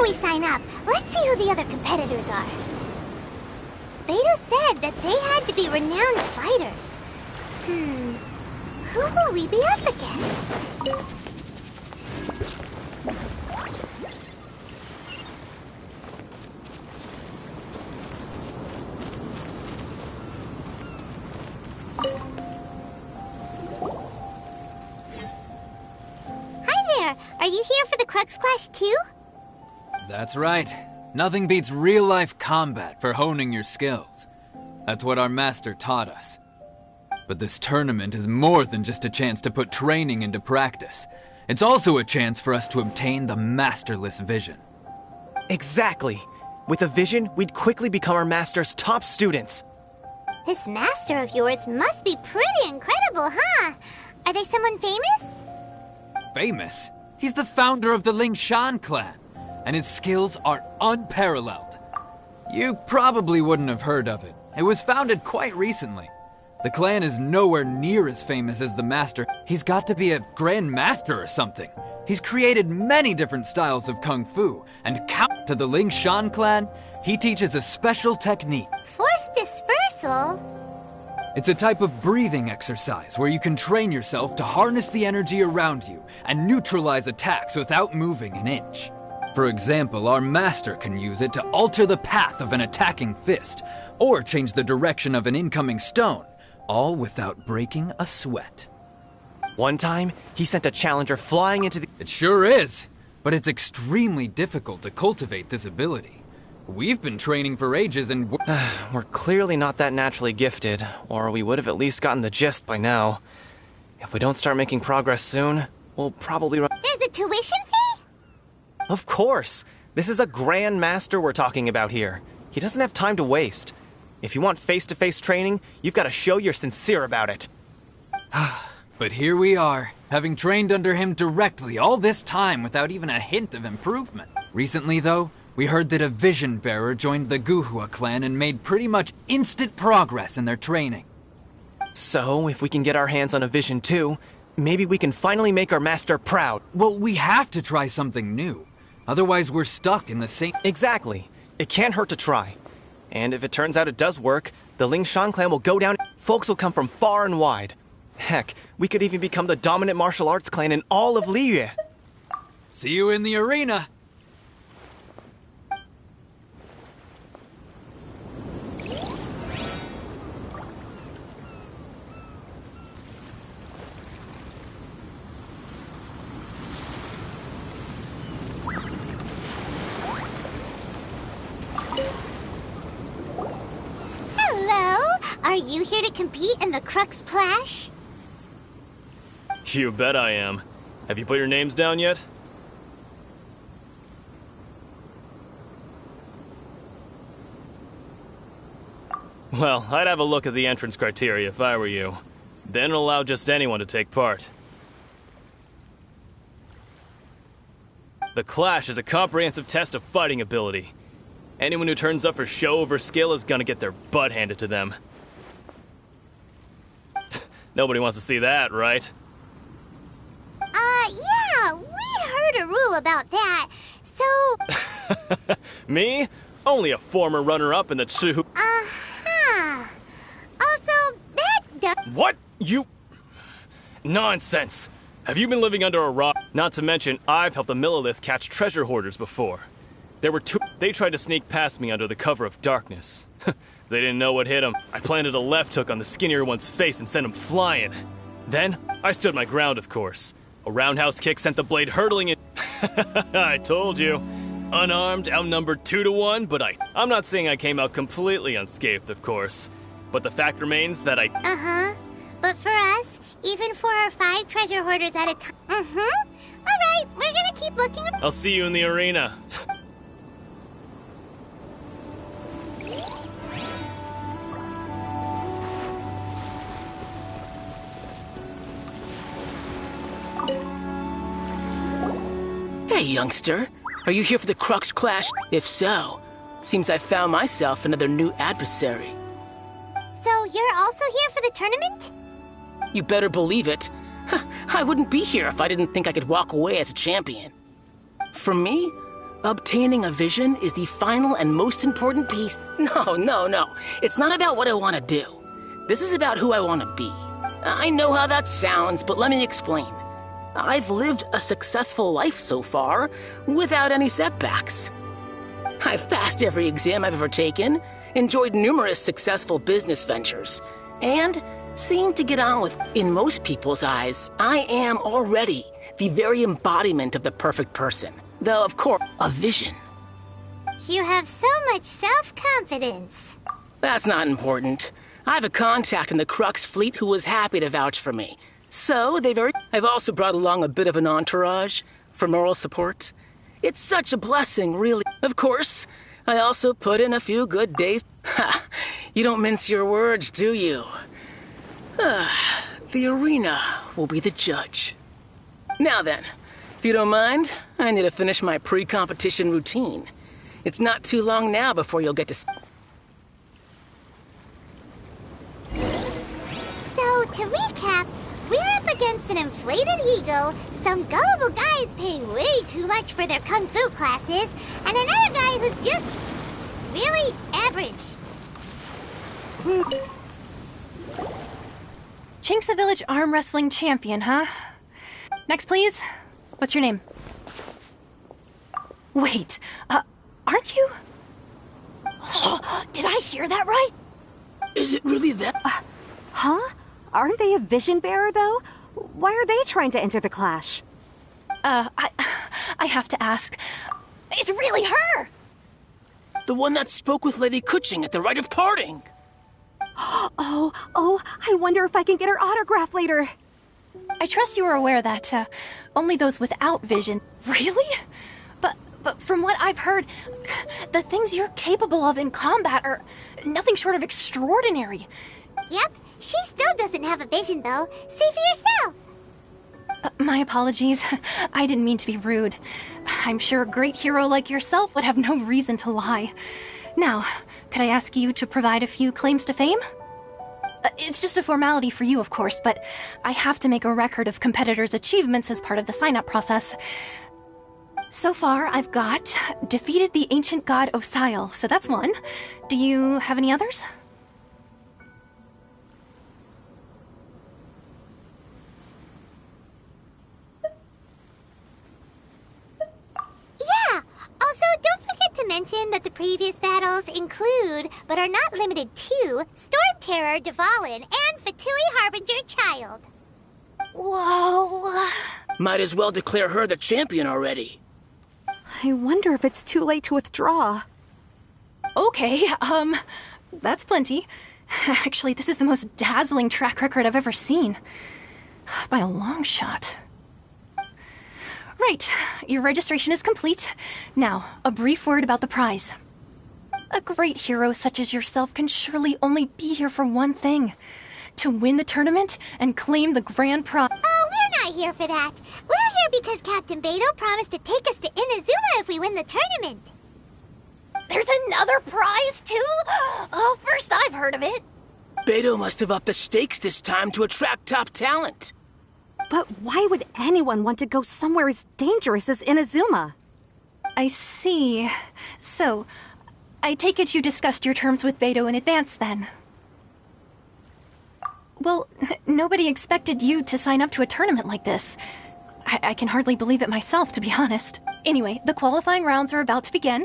S5: we sign up, let's see who the other competitors are. Beto said that they had to be renowned fighters. Who will we be up against? Hi there! Are you here for the Crux Clash too?
S8: That's right. Nothing beats real-life combat for honing your skills. That's what our master taught us. But this tournament is more than just a chance to put training into practice. It's also a chance for us to obtain the masterless vision.
S1: Exactly. With a vision, we'd quickly become our master's top students.
S5: This master of yours must be pretty incredible, huh? Are they someone famous?
S8: Famous? He's the founder of the Ling Shan clan, and his skills are unparalleled. You probably wouldn't have heard of it. It was founded quite recently. The clan is nowhere near as famous as the master. He's got to be a grand master or something. He's created many different styles of kung fu, and count to the Ling Shan clan, he teaches a special technique.
S5: Force dispersal?
S8: It's a type of breathing exercise where you can train yourself to harness the energy around you and neutralize attacks without moving an inch. For example, our master can use it to alter the path of an attacking fist, or change the direction of an incoming stone, all without breaking a sweat.
S1: One time, he sent a challenger flying into the...
S8: It sure is, but it's extremely difficult to cultivate this ability. We've been training for ages and...
S1: We're clearly not that naturally gifted, or we would have at least gotten the gist by now. If we don't start making progress soon, we'll probably run...
S5: There's a tuition fee?
S1: Of course! This is a grand master we're talking about here. He doesn't have time to waste. If you want face-to-face training, you've got to show you're sincere about it.
S8: But here we are, having trained under him directly all this time without even a hint of improvement. Recently, though, we heard that a vision bearer joined the Guhua clan and made pretty much instant progress in their training.
S1: So, if we can get our hands on a vision too, maybe we can finally make our master proud.
S8: Well, we have to try something new. Otherwise, we're stuck in the same...
S1: Exactly. It can't hurt to try. And if it turns out it does work, the Ling Shan clan will go down. Folks will come from far and wide. Heck, we could even become the dominant martial arts clan in all of Liyue.
S8: See you in the arena.
S5: Are you here to compete in the Crux Clash?
S9: You bet I am. Have you put your names down yet? Well, I'd have a look at the entrance criteria if I were you. Then allow just anyone to take part. The Clash is a comprehensive test of fighting ability. Anyone who turns up for show over skill is gonna get their butt handed to them. Nobody wants to see that, right?
S5: Yeah, we heard a rule about that, so...
S9: Me? Only a former runner-up in the two...
S5: Also, that...
S9: What? You... Nonsense! Have you been living under a rock? Not to mention, I've helped the Millilith catch treasure hoarders before. There were two... They tried to sneak past me under the cover of darkness. They didn't know what hit them. I planted a left hook on the skinnier one's face and sent him flying. Then, I stood my ground, of course. A roundhouse kick sent the blade hurtling in... I told you. Unarmed, outnumbered 2-1, but I'm not saying I came out completely unscathed, of course. But the fact remains that I...
S5: But for us, even for our 5 treasure hoarders at a time... Alright, we're gonna keep looking...
S9: I'll see you in the arena.
S10: Hey, youngster. Are you here for the Crux Clash? If so, seems I found myself another new adversary.
S5: So you're also here for the tournament?
S10: You better believe it. I wouldn't be here if I didn't think I could walk away as a champion. For me, Obtaining a vision is the final and most important piece. No. It's not about what I want to do. This is about who I want to be. I know how that sounds, but let me explain. I've lived a successful life so far, without any setbacks. I've passed every exam I've ever taken, enjoyed numerous successful business ventures, and seem to get on with. In most people's eyes, I am already the very embodiment of the perfect person. Though, of course, a vision.
S5: You have so much self-confidence.
S10: That's not important. I have a contact in the Crux fleet who was happy to vouch for me. So, I've also brought along a bit of an entourage for moral support. It's such a blessing, really. Of course, I also put in a few good days. Ha! You don't mince your words, do you? The arena will be the judge. Now then, if you don't mind, I need to finish my pre-competition routine. It's not too long now before you'll get to...
S5: So, to recap, we're up against an inflated ego, some gullible guys paying way too much for their kung fu classes, and another guy who's just really average.
S11: Chink's a village arm wrestling champion, huh? Next, please. What's your name? Wait, aren't you? Did I hear that right?
S10: Is it really that?
S12: Huh? Aren't they a vision bearer, though? Why are they trying to enter the clash?
S11: I have to ask. It's really her!
S10: The one that spoke with Lady Kuching at the rite of parting.
S12: Oh, I wonder if I can get her autograph later.
S11: I trust you are aware that, only those without vision... Really? But from what I've heard, the things you're capable of in combat are nothing short of extraordinary.
S5: Yep, she still doesn't have a vision, though. See for yourself.
S11: My apologies. I didn't mean to be rude. I'm sure a great hero like yourself would have no reason to lie. Now, could I ask you to provide a few claims to fame? It's just a formality for you, of course, but I have to make a record of competitors' achievements as part of the sign-up process. So far, I've got defeated the ancient god Osile, so that's one. Do you have any others?
S5: Yeah! Also, don't forget to mention that the previous battles include, but are not limited to, Storm Terror, Dvalin, and Fatui Harbinger Child.
S11: Whoa!
S10: Might as well declare her the champion already.
S12: I wonder if it's too late to withdraw.
S11: Okay, that's plenty. Actually, this is the most dazzling track record I've ever seen. By a long shot. Right, your registration is complete. Now, a brief word about the prize. A great hero such as yourself can surely only be here for one thing. To win the tournament and claim the grand prize.
S5: Oh, we're not here for that. We're here because Captain Beto promised to take us to Inazuma if we win the tournament.
S11: There's another prize, too? Oh, first I've heard of it.
S10: Beto must have upped the stakes this time to attract top talent.
S12: But why would anyone want to go somewhere as dangerous as Inazuma?
S11: I see. So, I take it you discussed your terms with Beto in advance, then? Well, nobody expected you to sign up to a tournament like this. I can hardly believe it myself, to be honest. Anyway, the qualifying rounds are about to begin.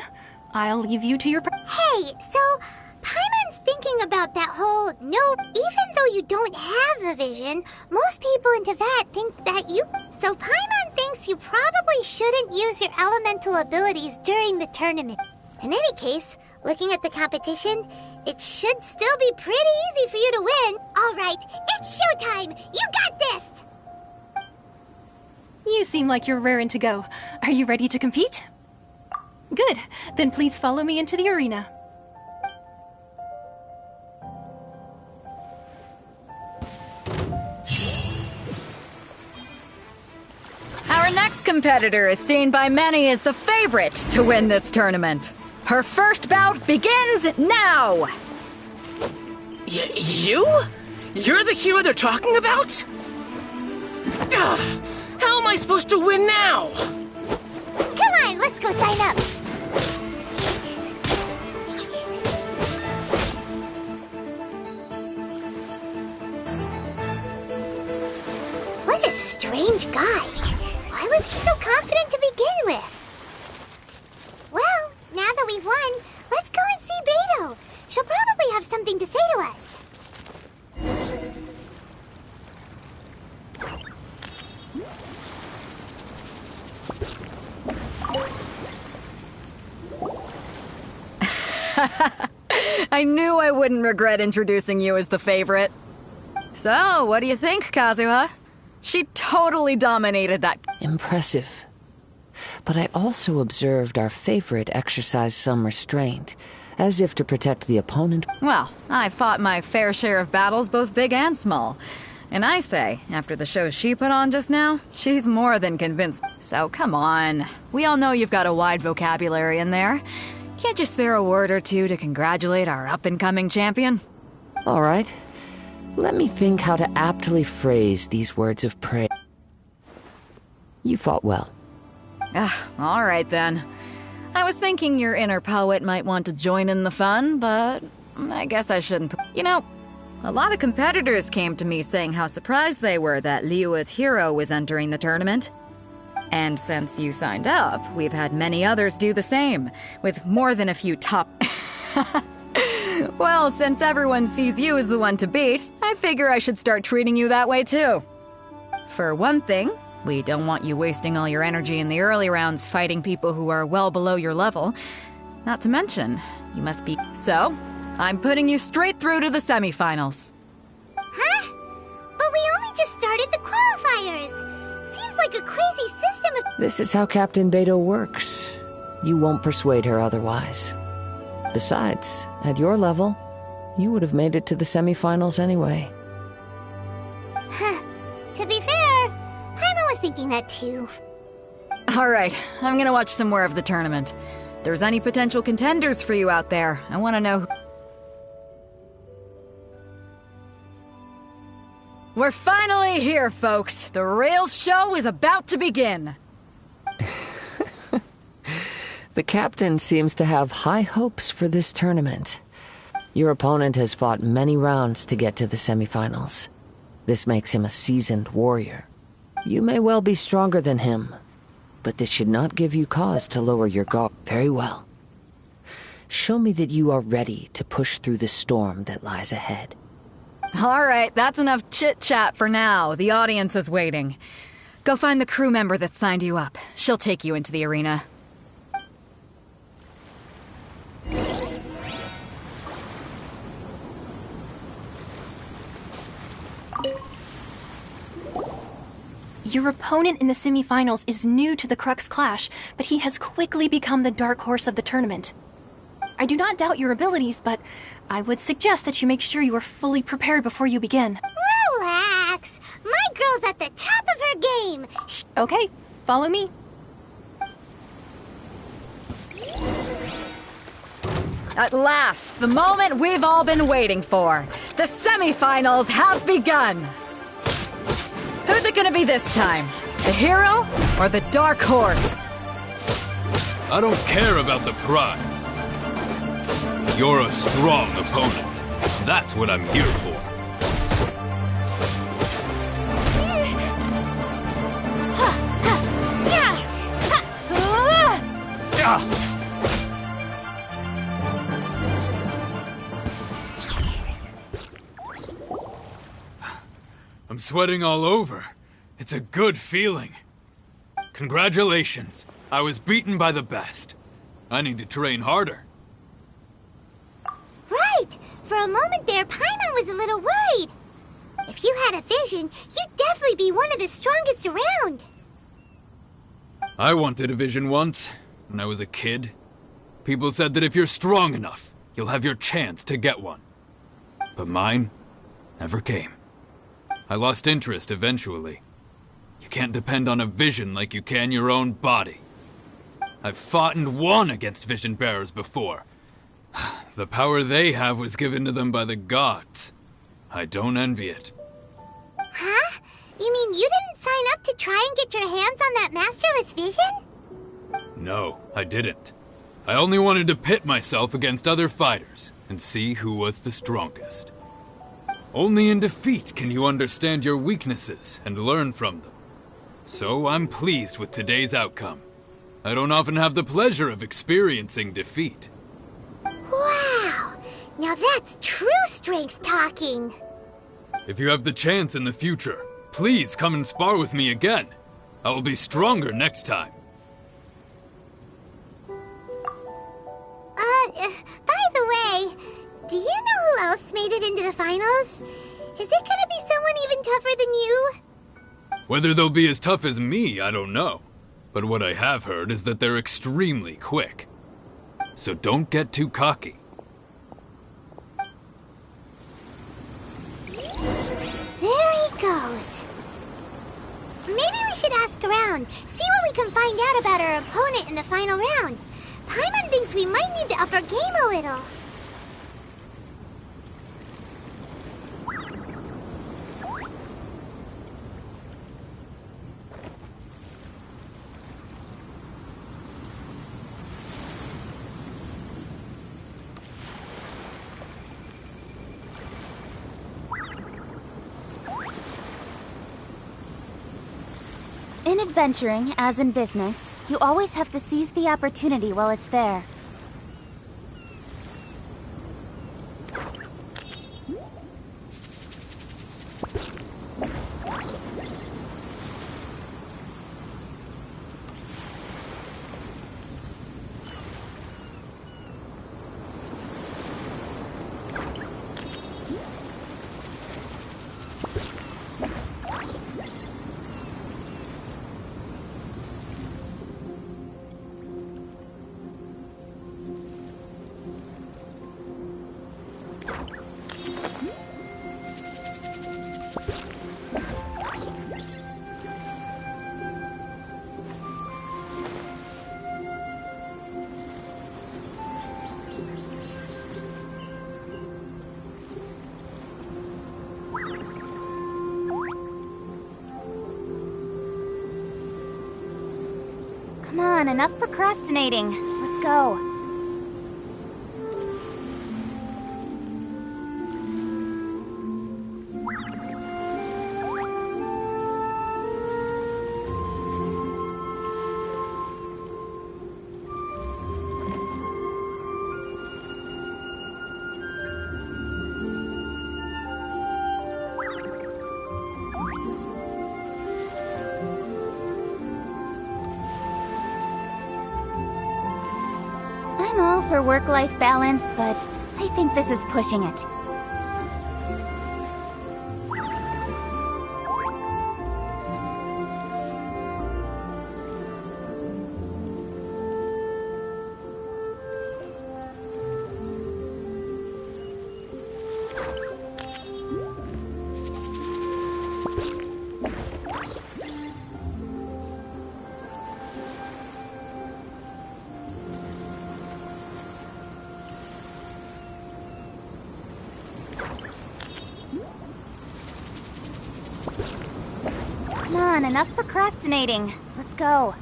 S11: I'll leave you to your...
S5: Hey, so Paimon's thinking about that whole even though you don't have a vision, most people in Teyvat think that you... So Paimon thinks you probably shouldn't use your elemental abilities during the tournament. In any case, looking at the competition, it should still be pretty easy for you to win. All right, it's showtime! You got this!
S11: You seem like you're raring to go. Are you ready to compete? Good. Then please follow me into the arena.
S13: Our next competitor is seen by many as the favorite to win this tournament. Her first bout begins now!
S10: You? You're the hero they're talking about? How am I supposed to win now?
S5: Come on, let's go sign up. What a strange guy. Why was he so confident to begin with? Well, now that we've won, let's go and see Beto. She'll probably have something to say to us.
S13: I knew I wouldn't regret introducing you as the favorite. So, what do you think, Kazuha? She totally dominated that.
S14: Impressive. But I also observed our favorite exercise some restraint, as if to protect the opponent.
S13: Well, I fought my fair share of battles, both big and small. And I say, after the show she put on just now, she's more than convinced. So come on. We all know you've got a wide vocabulary in there. Can't you spare a word or two to congratulate our up-and-coming champion?
S14: All right. Let me think how to aptly phrase these words of praise. You fought well.
S13: All right then. I was thinking your inner poet might want to join in the fun, but I guess I shouldn't. You know, a lot of competitors came to me saying how surprised they were that Liyue's hero was entering the tournament. And since you signed up, we've had many others do the same, with more than a few top... Well, since everyone sees you as the one to beat, I figure I should start treating you that way too. For one thing, we don't want you wasting all your energy in the early rounds fighting people who are well below your level. Not to mention, you must be... So, I'm putting you straight through to the semifinals.
S5: Huh? But we only just started the qualifiers! Seems like a crazy system of...
S14: This is how Captain Beto works. You won't persuade her otherwise. Besides, at your level, you would have made it to the semifinals anyway.
S5: Huh. To be fair, Paimon was thinking that too.
S13: Alright, I'm gonna watch some more of the tournament. If there's any potential contenders for you out there, I want to know who... We're finally here, folks. The real show is about to begin.
S14: The captain seems to have high hopes for this tournament. Your opponent has fought many rounds to get to the semifinals. This makes him a seasoned warrior. You may well be stronger than him, but this should not give you cause to lower your guard. Very well. Show me that you are ready to push through the storm that lies ahead.
S13: Alright, that's enough chit-chat for now. The audience is waiting. Go find the crew member that signed you up. She'll take you into the arena.
S11: Your opponent in the semifinals is new to the Crux Clash, but he has quickly become the dark horse of the tournament. I do not doubt your abilities, but I would suggest that you make sure you are fully prepared before you begin.
S5: Relax! My girl's at the top of her game!
S11: Okay, follow me.
S13: At last, the moment we've all been waiting for. The semifinals have begun! Who's it gonna be this time? The hero or the dark horse?
S6: I don't care about the prize. You're a strong opponent. That's what I'm here for. I'm sweating all over. It's a good feeling. Congratulations. I was beaten by the best. I need to train harder.
S5: Right! For a moment there, Paimon was a little worried. If you had a vision, you'd definitely be one of the strongest around.
S6: I wanted a vision once, when I was a kid. People said that if you're strong enough, you'll have your chance to get one. But mine never came. I lost interest eventually. You can't depend on a vision like you can your own body. I've fought and won against vision bearers before. The power they have was given to them by the gods. I don't envy it.
S5: Huh? You mean you didn't sign up to try and get your hands on that masterless vision?
S6: No, I didn't. I only wanted to pit myself against other fighters and see who was the strongest. Only in defeat can you understand your weaknesses and learn from them. So I'm pleased with today's outcome. I don't often have the pleasure of experiencing defeat.
S5: Wow! Now that's true strength talking!
S6: If you have the chance in the future, please come and spar with me again. I will be stronger next time.
S5: By the way, do you know who else made it into the finals? Is it gonna be someone even tougher than you?
S6: Whether they'll be as tough as me, I don't know. But what I have heard is that they're extremely quick. So don't get too cocky.
S5: There he goes. Maybe we should ask around, see what we can find out about our opponent in the final round. Paimon thinks we might need to up our game a little.
S4: In adventuring, as in business, you always have to seize the opportunity while it's there. Come on, enough procrastinating. Let's go. I'm all for work-life balance, but I think this is pushing it. Come on, enough procrastinating. Let's go.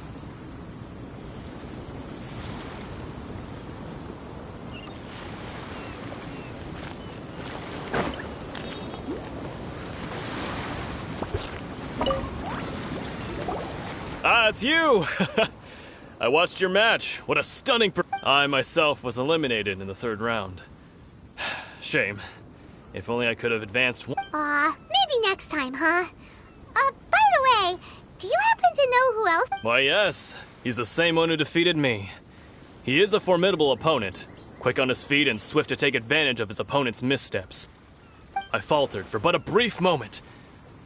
S9: Ah, it's you! I watched your match. What a stunning I myself was eliminated in the third round. Shame. If only I could have advanced one.
S5: Maybe next time, huh? By the way, do you happen to know who else?
S9: Why, yes. He's the same one who defeated me. He is a formidable opponent, quick on his feet and swift to take advantage of his opponent's missteps. I faltered for but a brief moment,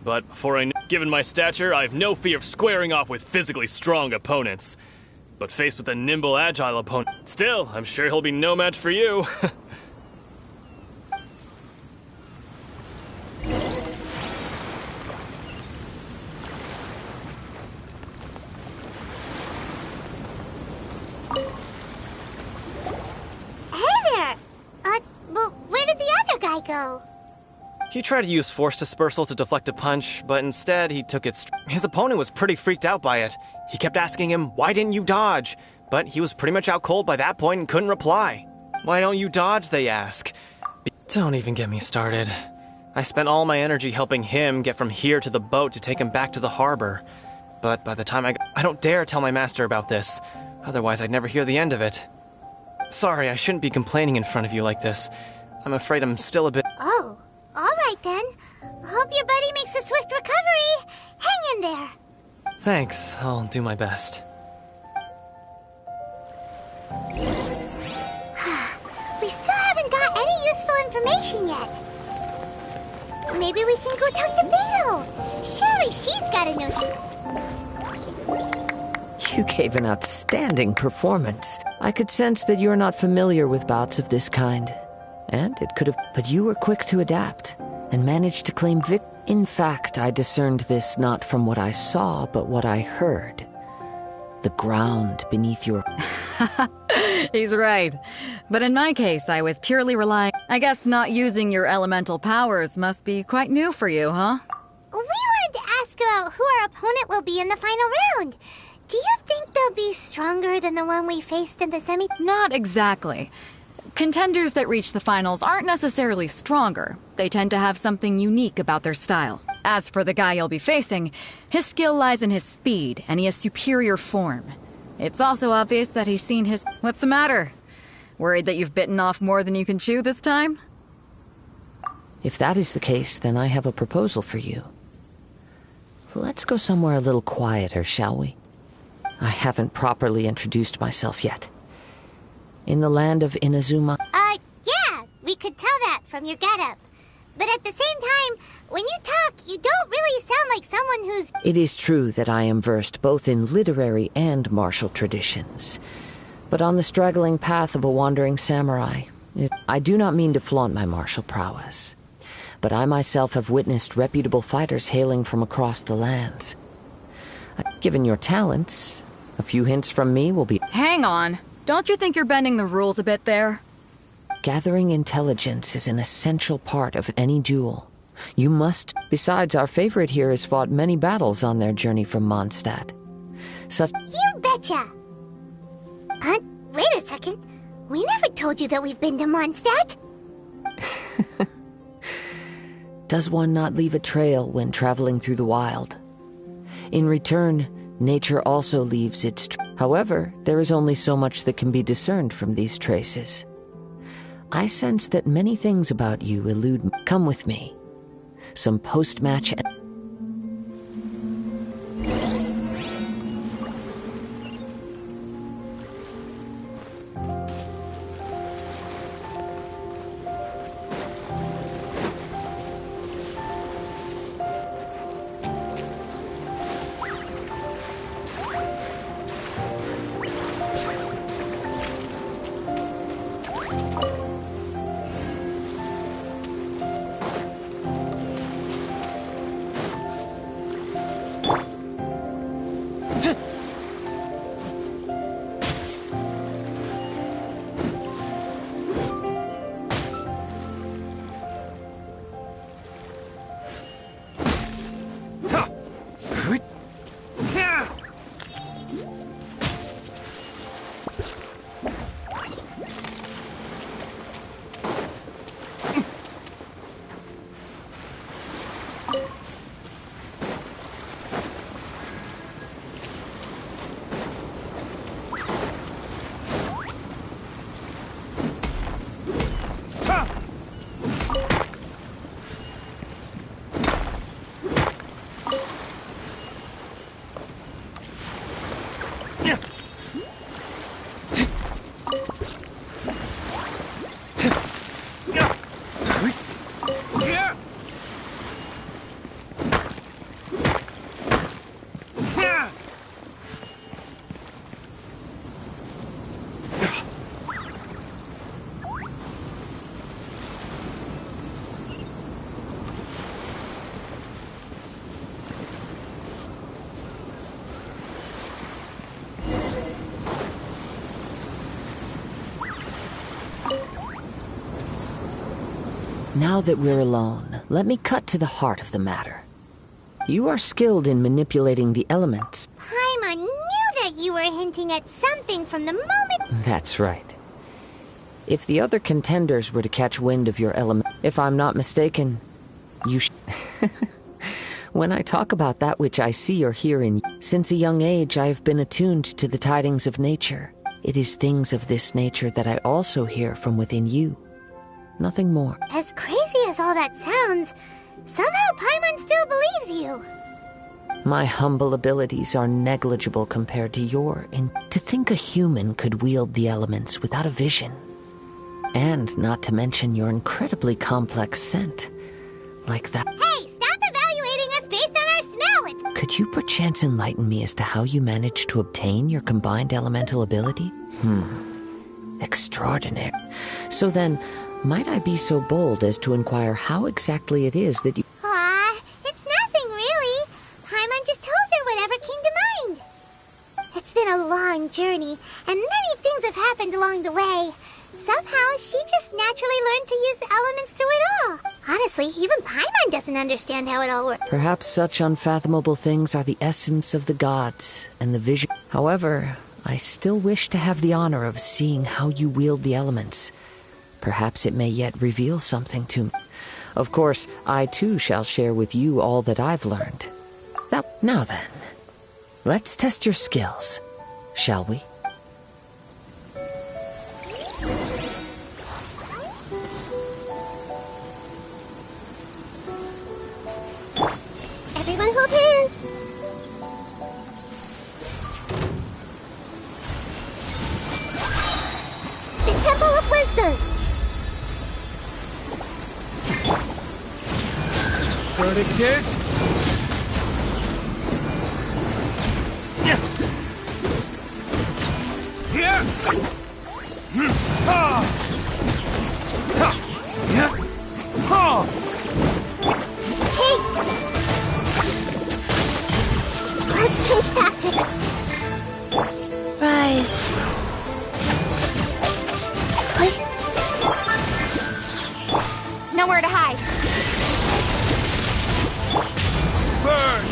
S9: but before I knew, given my stature, I have no fear of squaring off with physically strong opponents. But faced with a nimble, agile opponent, still, I'm sure he'll be no match for you.
S5: Go.
S9: He tried to use force dispersal to deflect a punch, but instead he took it. His opponent was pretty freaked out by it. He kept asking him, "Why didn't you dodge?"
S15: but he was pretty much out cold by that point and couldn't reply. Why don't you dodge, they ask. Don't even get me started. I spent all my energy helping him get from here to the boat to take him back to the harbor. But by the time I don't dare tell my master about this. Otherwise, I'd never hear the end of it. Sorry, I shouldn't be complaining in front of you like this. I'm afraid I'm still a bit...
S5: Oh, alright then. Hope your buddy makes a swift recovery. Hang in there.
S15: Thanks, I'll do my best.
S5: We still haven't got any useful information yet. Maybe we can go talk to Beto. Surely she's gotta know...
S14: You gave an outstanding performance. I could sense that you're not familiar with bouts of this kind. And it could have... But you were quick to adapt, and managed to claim In fact, I discerned this not from what I saw, but what I heard. The ground beneath your...
S13: He's right. But in my case, I was purely relying... I guess not using your elemental powers must be quite new for you, huh?
S5: We wanted to ask about who our opponent will be in the final round. Do you think they'll be stronger than the one we faced in the semi...
S13: Not exactly. Contenders that reach the finals aren't necessarily stronger. They tend to have something unique about their style. As for the guy you'll be facing, his skill lies in his speed, and he has superior form. It's also obvious that he's seen his... What's the matter? Worried that you've bitten off more than you can chew this time?
S14: If that is the case, then I have a proposal for you. Let's go somewhere a little quieter, shall we? I haven't properly introduced myself yet. In the land of Inazuma...
S5: Yeah, we could tell that from your getup. But at the same time, when you talk, you don't really sound like someone who's...
S14: It is true that I am versed both in literary and martial traditions. But on the straggling path of a wandering samurai, I do not mean to flaunt my martial prowess. But I myself have witnessed reputable fighters hailing from across the lands. Given your talents, a few hints from me will be...
S13: Hang on. Don't you think you're bending the rules a bit there?
S14: Gathering intelligence is an essential part of any duel. You must... Besides, our favorite here has fought many battles on their journey from Mondstadt.
S5: You betcha! Wait a second. We never told you that we've been to Mondstadt.
S14: Does one not leave a trail when traveling through the wild? In return, nature also leaves its... However, there is only so much that can be discerned from these traces. I sense that many things about you elude me. Come with me. Some post-match... Now that we're alone, let me cut to the heart of the matter. You are skilled in manipulating the elements.
S5: Paimon knew that that you were hinting at something from the moment.
S14: That's right. If the other contenders were to catch wind of your element, if I'm not mistaken, you When I talk about that which I see or hear in you, since a young age I have been attuned to the tidings of nature. It is things of this nature that I also hear from within you. Nothing more.
S5: As crazy as all that sounds, somehow Paimon still believes you.
S14: My humble abilities are negligible compared to your, and to think a human could wield the elements without a vision. And not to mention your incredibly complex scent. Like that.
S5: Hey, stop evaluating us based on our smell!
S14: Could you perchance enlighten me as to how you managed to obtain your combined elemental ability? Extraordinary. So then, might I be so bold as to inquire how exactly it is that you...
S5: It's nothing really. Paimon just told her whatever came to mind. It's been a long journey, and many things have happened along the way. Somehow, she just naturally learned to use the elements through it all. Honestly, even Paimon doesn't understand how it all works.
S14: Perhaps such unfathomable things are the essence of the gods and the vision. However, I still wish to have the honor of seeing how you wield the elements. Perhaps it may yet reveal something to me. Of course, I too shall share with you all that I've learned. Now then, let's test your skills, shall we?
S5: Everyone hold hands. The Temple of Wisdom.
S1: Verdict is...
S5: Let's change tactics.
S11: Rise.
S4: Nowhere to hide.
S1: Burn!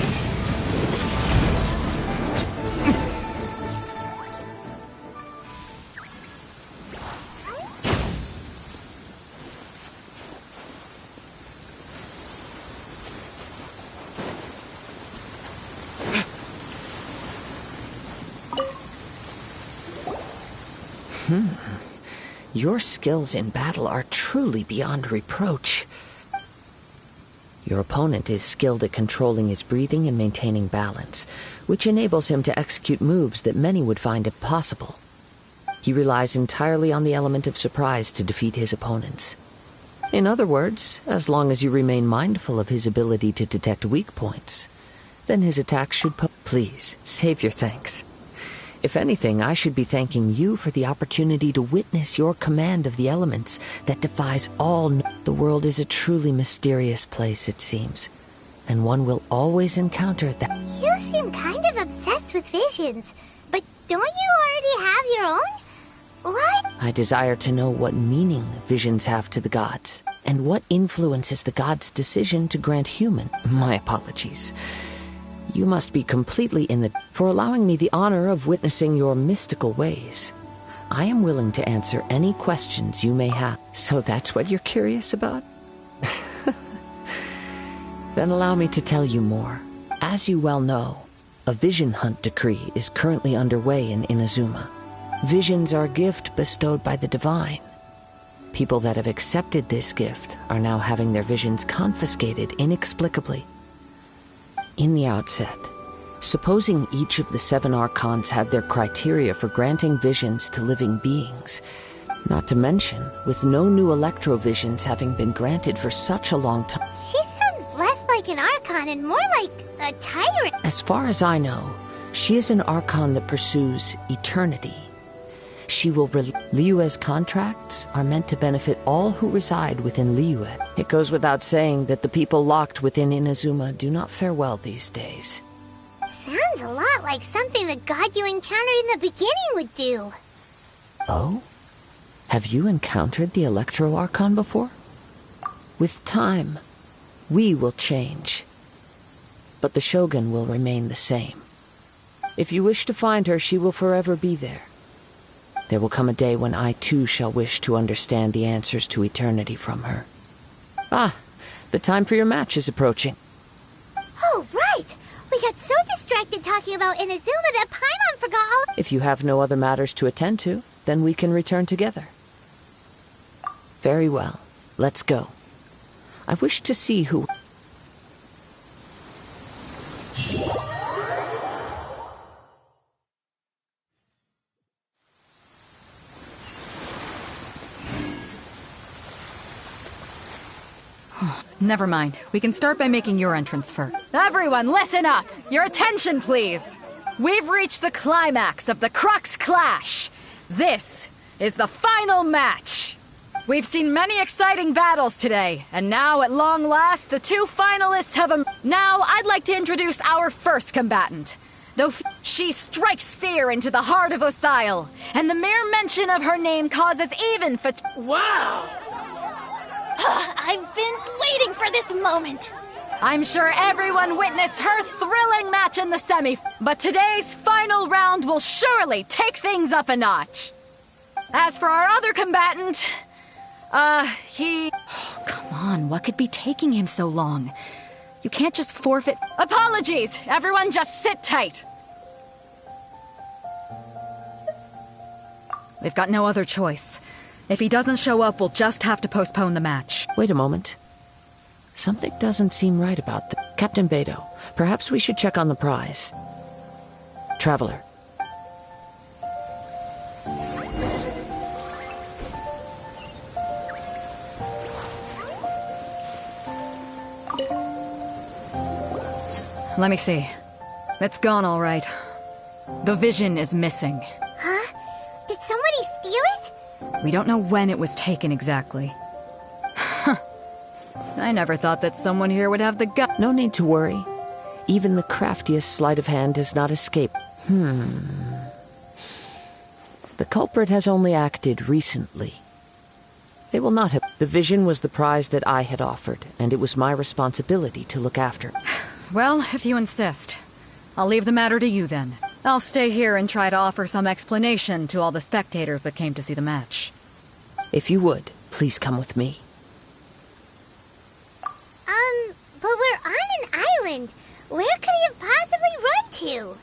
S14: Your skills in battle are truly beyond reproach. Your opponent is skilled at controlling his breathing and maintaining balance, which enables him to execute moves that many would find impossible. He relies entirely on the element of surprise to defeat his opponents. In other words, as long as you remain mindful of his ability to detect weak points, then his attacks should Please, save your thanks. If anything, I should be thanking you for the opportunity to witness your command of the elements that defies all. The world is a truly mysterious place, it seems, and one will always encounter that.
S5: You seem kind of obsessed with visions, but don't you already have your own? What?
S14: I desire to know what meaning visions have to the gods, and what influences the gods' decision to grant human. My apologies. You must be completely in the... For allowing me the honor of witnessing your mystical ways. I am willing to answer any questions you may have. So that's what you're curious about? Then allow me to tell you more. As you well know, a vision hunt decree is currently underway in Inazuma. Visions are a gift bestowed by the divine. People that have accepted this gift are now having their visions confiscated inexplicably. In the outset, supposing each of the 7 archons had their criteria for granting visions to living beings, not to mention with no new electrovisions having been granted for such a long time.
S5: She sounds less like an archon and more like a tyrant.
S14: As far as I know, she is an archon that pursues eternity. She will Liyue's contracts are meant to benefit all who reside within Liyue. It goes without saying that the people locked within Inazuma do not fare well these days.
S5: Sounds a lot like something the god you encountered in the beginning would do.
S14: Oh? Have you encountered the Electro Archon before? With time, we will change. But the Shogun will remain the same. If you wish to find her, she will forever be there. There will come a day when I too shall wish to understand the answers to eternity from her. Ah, the time for your match is approaching.
S5: Oh, right! We got so distracted talking about Inazuma that Paimon forgot all—
S14: If you have no other matters to attend to, then we can return together. Very well. Let's go. I wish to see who...
S13: Never mind. We can start by making your entrance first. Everyone, listen up! Your attention, please! We've reached the climax of the Crux Clash! This is the final match! We've seen many exciting battles today, and now, at long last, the two finalists have Now, I'd like to introduce our first combatant. Though she strikes fear into the heart of Osile, and the mere mention of her name causes even Wow!
S11: I've been waiting for this moment.
S13: I'm sure everyone witnessed her thrilling match in the semi, but today's final round will surely take things up a notch. As for our other combatant, he... Oh, come on, what could be taking him so long? You can't just forfeit... Apologies! Everyone just sit tight! We've got no other choice. If he doesn't show up, we'll just have to postpone the match.
S14: Wait a moment. Something doesn't seem right about this. Captain Beto, perhaps we should check on the prize. Traveler.
S13: Let me see. It's gone all right. The vision is missing.
S5: Huh? Did somebody steal it?
S13: We don't know when it was taken exactly. I never thought that someone here would have the gut.
S14: No need to worry. Even the craftiest sleight of hand does not escape. The culprit has only acted recently. They will not have... The vision was the prize that I had offered, and it was my responsibility to look after.
S13: Well, if you insist. I'll leave the matter to you then. I'll stay here and try to offer some explanation to all the spectators that came to see the match.
S14: If you would, please come with me.
S5: But we're on an island. Where could he have possibly run to?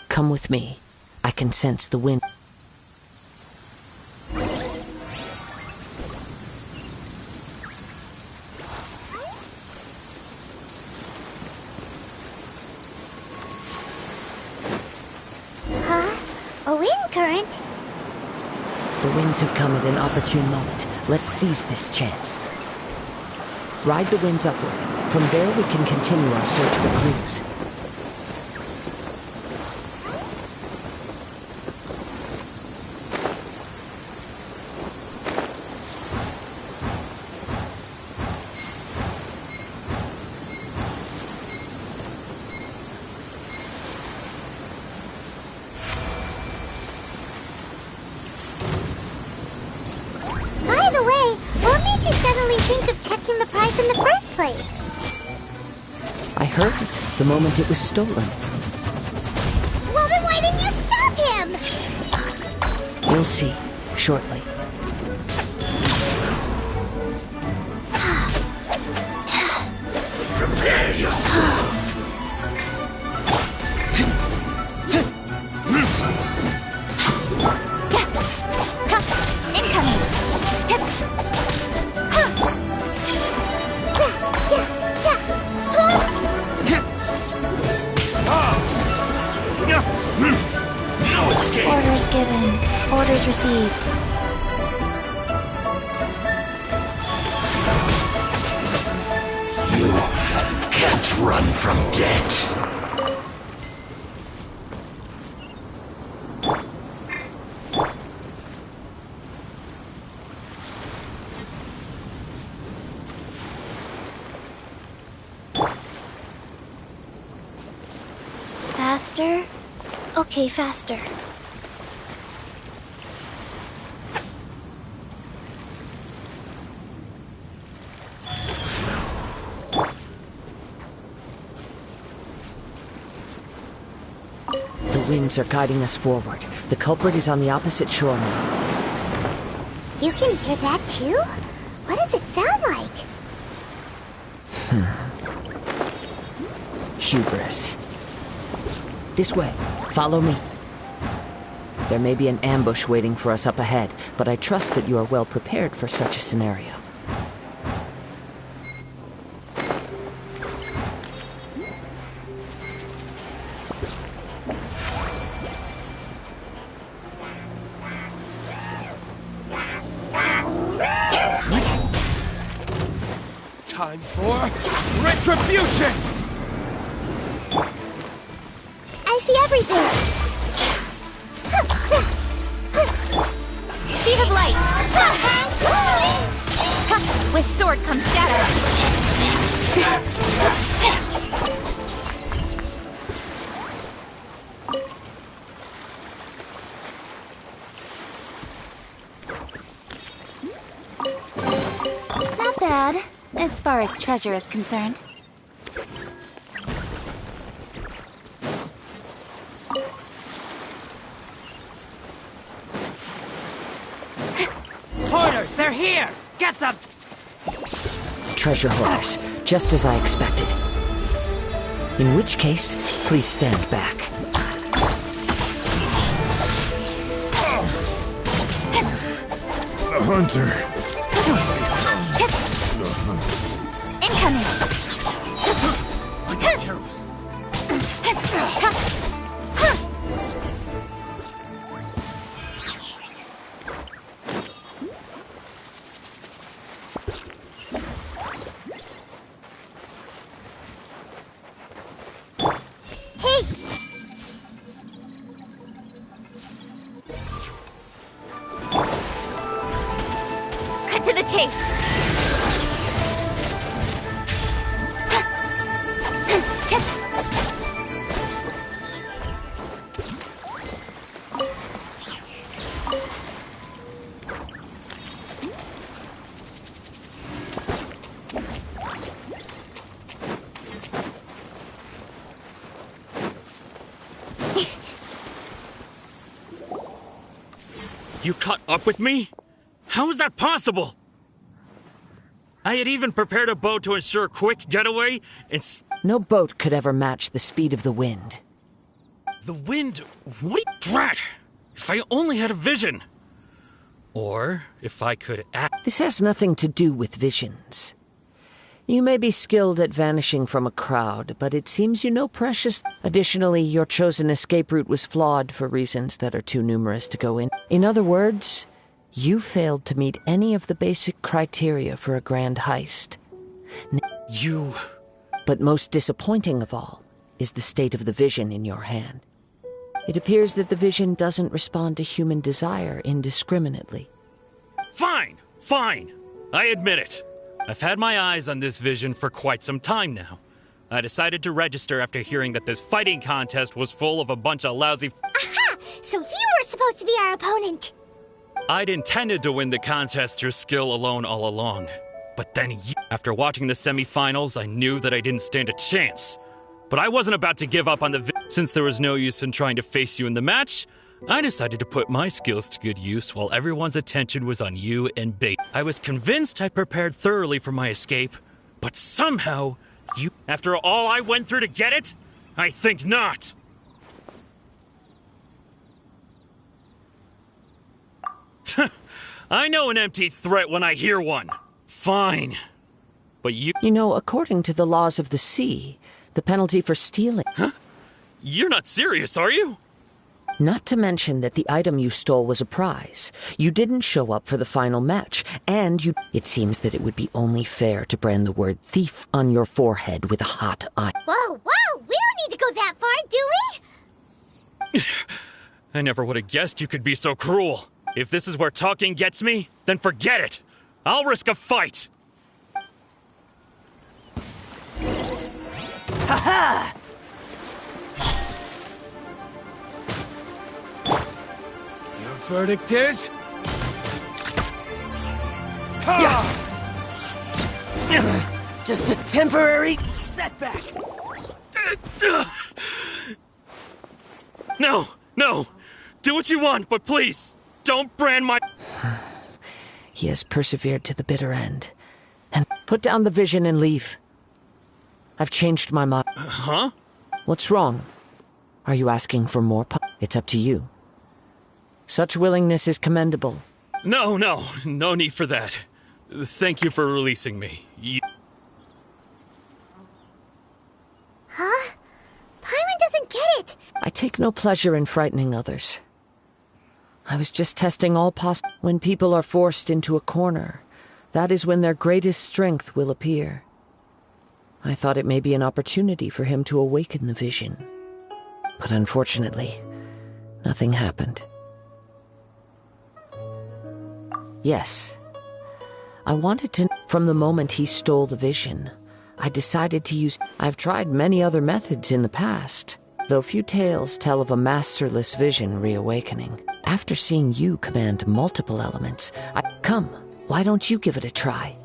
S14: Come with me. I can sense the wind.
S5: A wind current?
S14: The winds have come at an opportune moment. Let's seize this chance. Ride the winds upward. From there we can continue our search for clues.
S5: By the way, what made you suddenly think of checking the price in the first place?
S14: I heard it the moment it was stolen.
S5: Well, then why didn't you stop him?
S14: You'll see, shortly.
S16: Prepare yourself. No escape.
S4: Orders given. Orders received.
S16: You can't run from death.
S4: Faster? Okay, faster.
S14: The winds are guiding us forward. The culprit is on the opposite shore now.
S5: You can hear that too? What does it sound like?
S14: Hubris. This way. Follow me. There may be an ambush waiting for us up ahead, but I trust that you are well prepared for such a scenario.
S1: Time for retribution!
S5: I see everything!
S4: Speed of light! With sword comes shadow! Not bad, as far as treasure is concerned.
S10: Hoarders, they're here! Get them!
S14: Treasure hoarders, just as I expected. In which case, please stand back.
S17: The hunter.
S4: Incoming! Cut to the chase!
S18: You caught up with me? How is that possible? I had even prepared a boat to ensure a quick getaway, and
S14: No boat could ever match the speed of the wind.
S18: the wind... What? Drat! If I only had a vision! Or if I could act...
S14: This has nothing to do with visions. You may be skilled at vanishing from a crowd, but it seems you know precious. Additionally, your chosen escape route was flawed for reasons that are too numerous to go in. In other words, you failed to meet any of the basic criteria for a grand heist.
S18: You...
S14: But most disappointing of all is the state of the vision in your hand. It appears that the vision doesn't respond to human desire indiscriminately.
S18: Fine! Fine! I admit it. I've had my eyes on this vision for quite some time now. I decided to register after hearing that this fighting contest was full of a bunch of lousy...
S5: Aha! So you were supposed to be our opponent!
S18: I'd intended to win the contest through skill alone all along. But then, after watching the semifinals, I knew that I didn't stand a chance. But I wasn't about to give up on the since there was no use in trying to face you in the match. I decided to put my skills to good use while everyone's attention was on you and bait. I was convinced I prepared thoroughly for my escape, but somehow, you... After all I went through to get it? I think not. I know an empty threat when I hear one. Fine. But you...
S14: You know, according to the laws of the sea, the penalty for stealing...
S18: Huh? You're not serious, are you?
S14: Not to mention that the item you stole was a prize. You didn't show up for the final match, and you... It seems that it would be only fair to brand the word thief on your forehead with a hot eye.
S5: Whoa, whoa! We don't need to go that far, do we?
S18: I never would have guessed you could be so cruel. If this is where talking gets me, then forget it. I'll risk a fight.
S10: Ha-ha!
S1: Your verdict is?
S10: Just a temporary setback.
S18: No, no. Do what you want, but please, don't brand my...
S14: He has persevered to the bitter end. And put down the vision and leave. I've changed my mind.
S18: Huh?
S14: What's wrong? Are you asking for more It's up to you. Such willingness is commendable.
S18: No need for that. Thank you for releasing me.
S5: Huh? Paimon doesn't get it!
S14: I take no pleasure in frightening others. I was just testing all possible. When people are forced into a corner, that is when their greatest strength will appear. I thought it may be an opportunity for him to awaken the vision. But unfortunately, nothing happened. Yes. I wanted to... From the moment he stole the vision, I decided to use... I've tried many other methods in the past, though few tales tell of a masterless vision reawakening. After seeing you command multiple elements, Come, why don't you give it a try?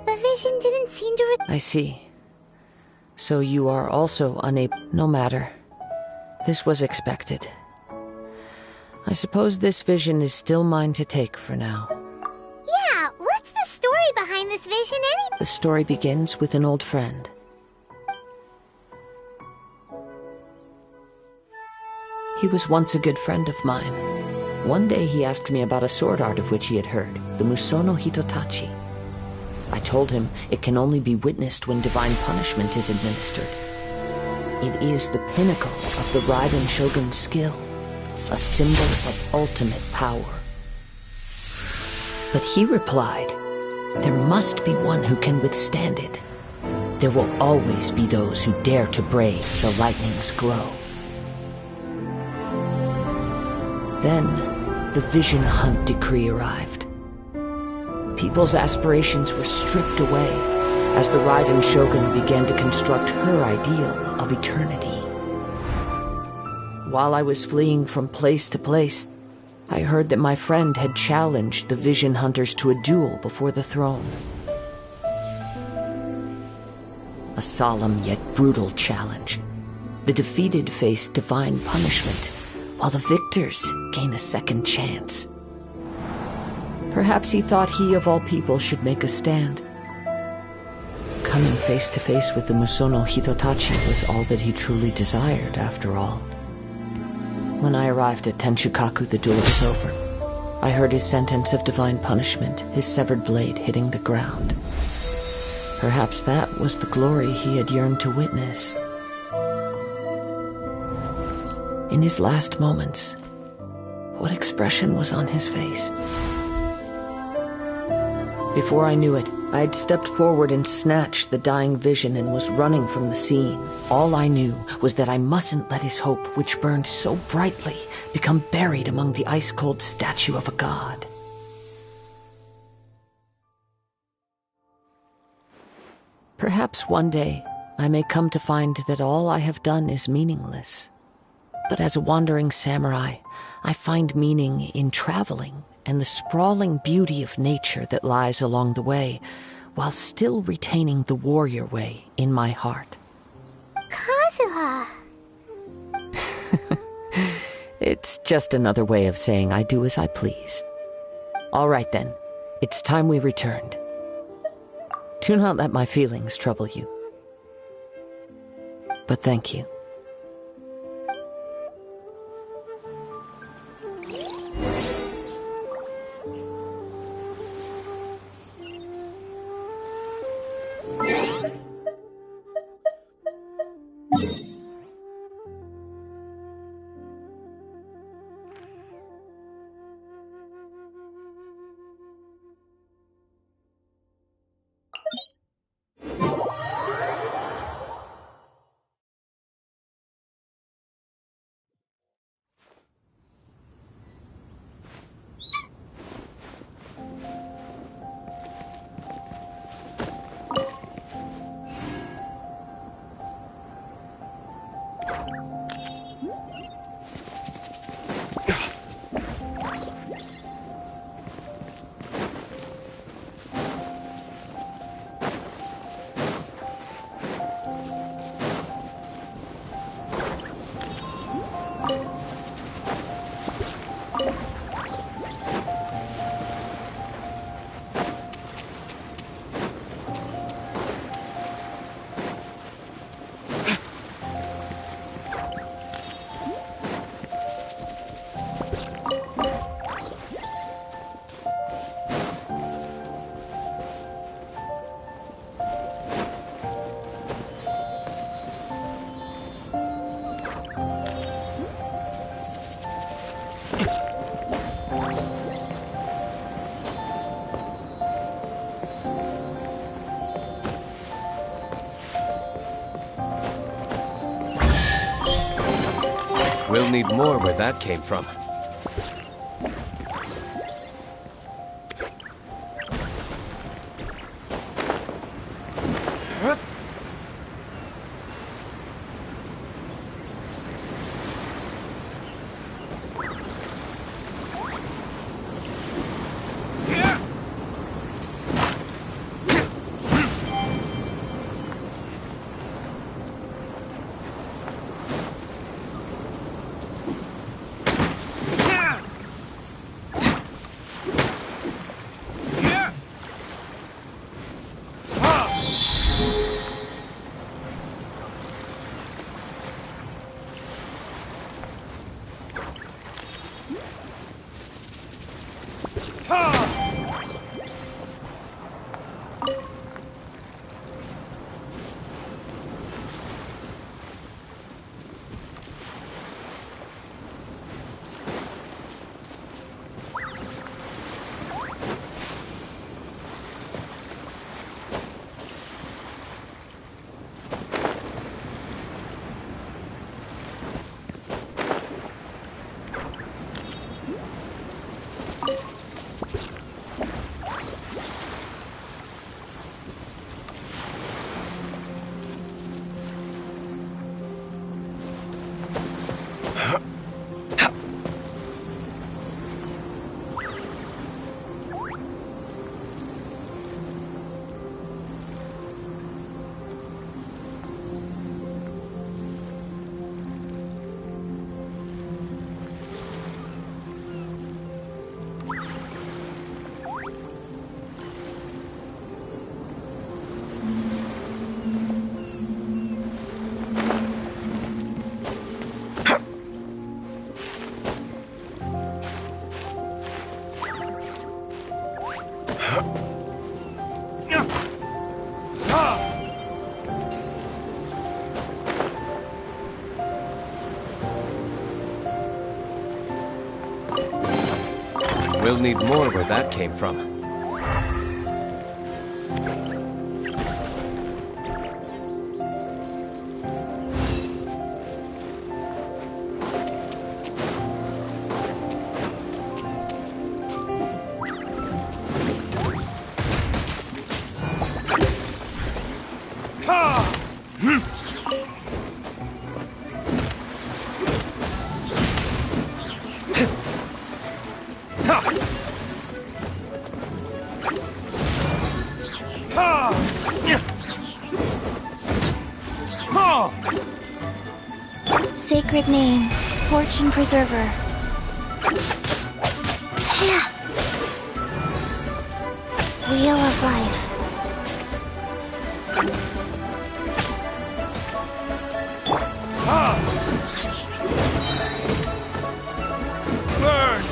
S5: The vision didn't seem to...
S14: I see. So you are also unable... No matter. This was expected. I suppose this vision is still mine to take for now.
S5: Yeah, what's the story behind this vision anyway?
S14: The story begins with an old friend. He was once a good friend of mine. One day he asked me about a sword art of which he had heard, the Musono Hitotachi. I told him it can only be witnessed when divine punishment is administered. It is the pinnacle of the Raiden Shogun's skill, a symbol of ultimate power. But he replied, there must be one who can withstand it. There will always be those who dare to brave the lightning's glow. Then, the Vision Hunt decree arrived. People's aspirations were stripped away as the Raiden Shogun began to construct her ideal of eternity. While I was fleeing from place to place, I heard that my friend had challenged the Vision Hunters to a duel before the throne. A solemn yet brutal challenge. The defeated face divine punishment, while the victors gain a second chance. Perhaps he thought he of all people should make a stand. Coming face to face with the Musono Hitotachi was all that he truly desired, after all. When I arrived at Tenshukaku, the duel was over. I heard his sentence of divine punishment, his severed blade hitting the ground. Perhaps that was the glory he had yearned to witness. In his last moments, what expression was on his face? Before I knew it, I had stepped forward and snatched the dying vision and was running from the scene. All I knew was that I mustn't let his hope, which burned so brightly, become buried among the ice-cold statue of a god. Perhaps one day I may come to find that all I have done is meaningless. But as a wandering samurai, I find meaning in traveling and the sprawling beauty of nature that lies along the way, while still retaining the warrior way in my heart.
S5: Kazuha!
S14: It's just another way of saying I do as I please. All right then, it's time we returned. Do not let my feelings trouble you. But thank you.
S17: We'll need more where that came from. We'll need more where that came from.
S4: Sacred name, Fortune Preserver. Wheel of Life.
S16: Burn!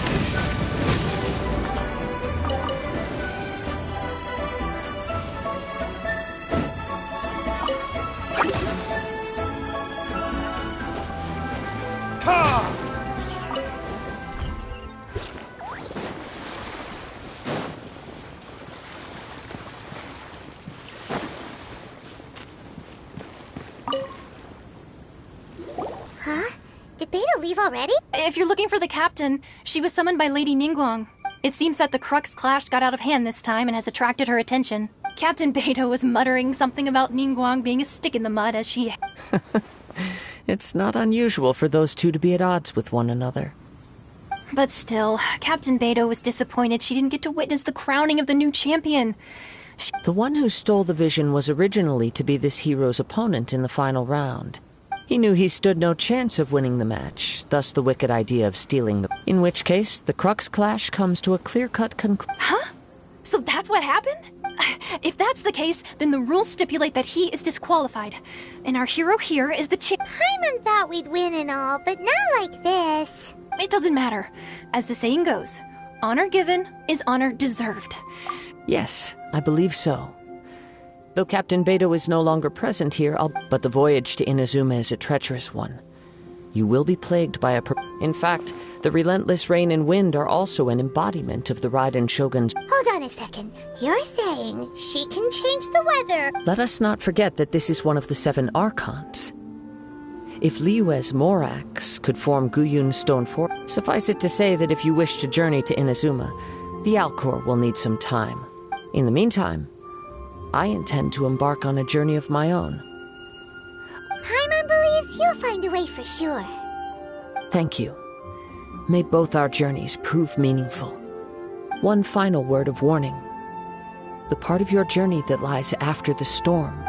S5: Leave already?
S11: If you're looking for the captain, she was summoned by Lady Ningguang. It seems that the Crux clash got out of hand this time and has attracted her attention. Captain Beidou was muttering something about Ningguang being a stick in the mud as she...
S14: It's not unusual for those two to be at odds with one another.
S11: But still, Captain Beidou was disappointed she didn't get to witness the crowning of the new champion.
S14: The one who stole the vision was originally to be this hero's opponent in the final round. He knew he stood no chance of winning the match, thus the wicked idea of stealing the... In which case, the Crux clash comes to a clear-cut conclusion.
S11: Huh? So that's what happened? If that's the case, then the rules stipulate that he is disqualified. And our hero here is the
S5: Paimon thought we'd win and all, but not like this.
S11: It doesn't matter. As the saying goes, honor given is honor deserved.
S14: Yes, I believe so. Though Captain Beidou is no longer present here, but the voyage to Inazuma is a treacherous one. You will be plagued by In fact, the relentless rain and wind are also an embodiment of the Raiden Shogun's...
S5: Hold on a second. You're saying she can change the weather?
S14: Let us not forget that this is one of the 7 Archons. If Liyue's Morax could form Guyun's stone fort, suffice it to say that if you wish to journey to Inazuma, the Alcor will need some time. In the meantime, I intend to embark on a journey of my own.
S5: Paimon believes you'll find a way for sure.
S14: Thank you. May both our journeys prove meaningful. One final word of warning. The part of your journey that lies after the storm.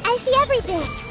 S5: I see everything!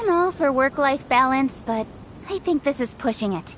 S4: I'm all for work-life balance, but I think this is pushing it.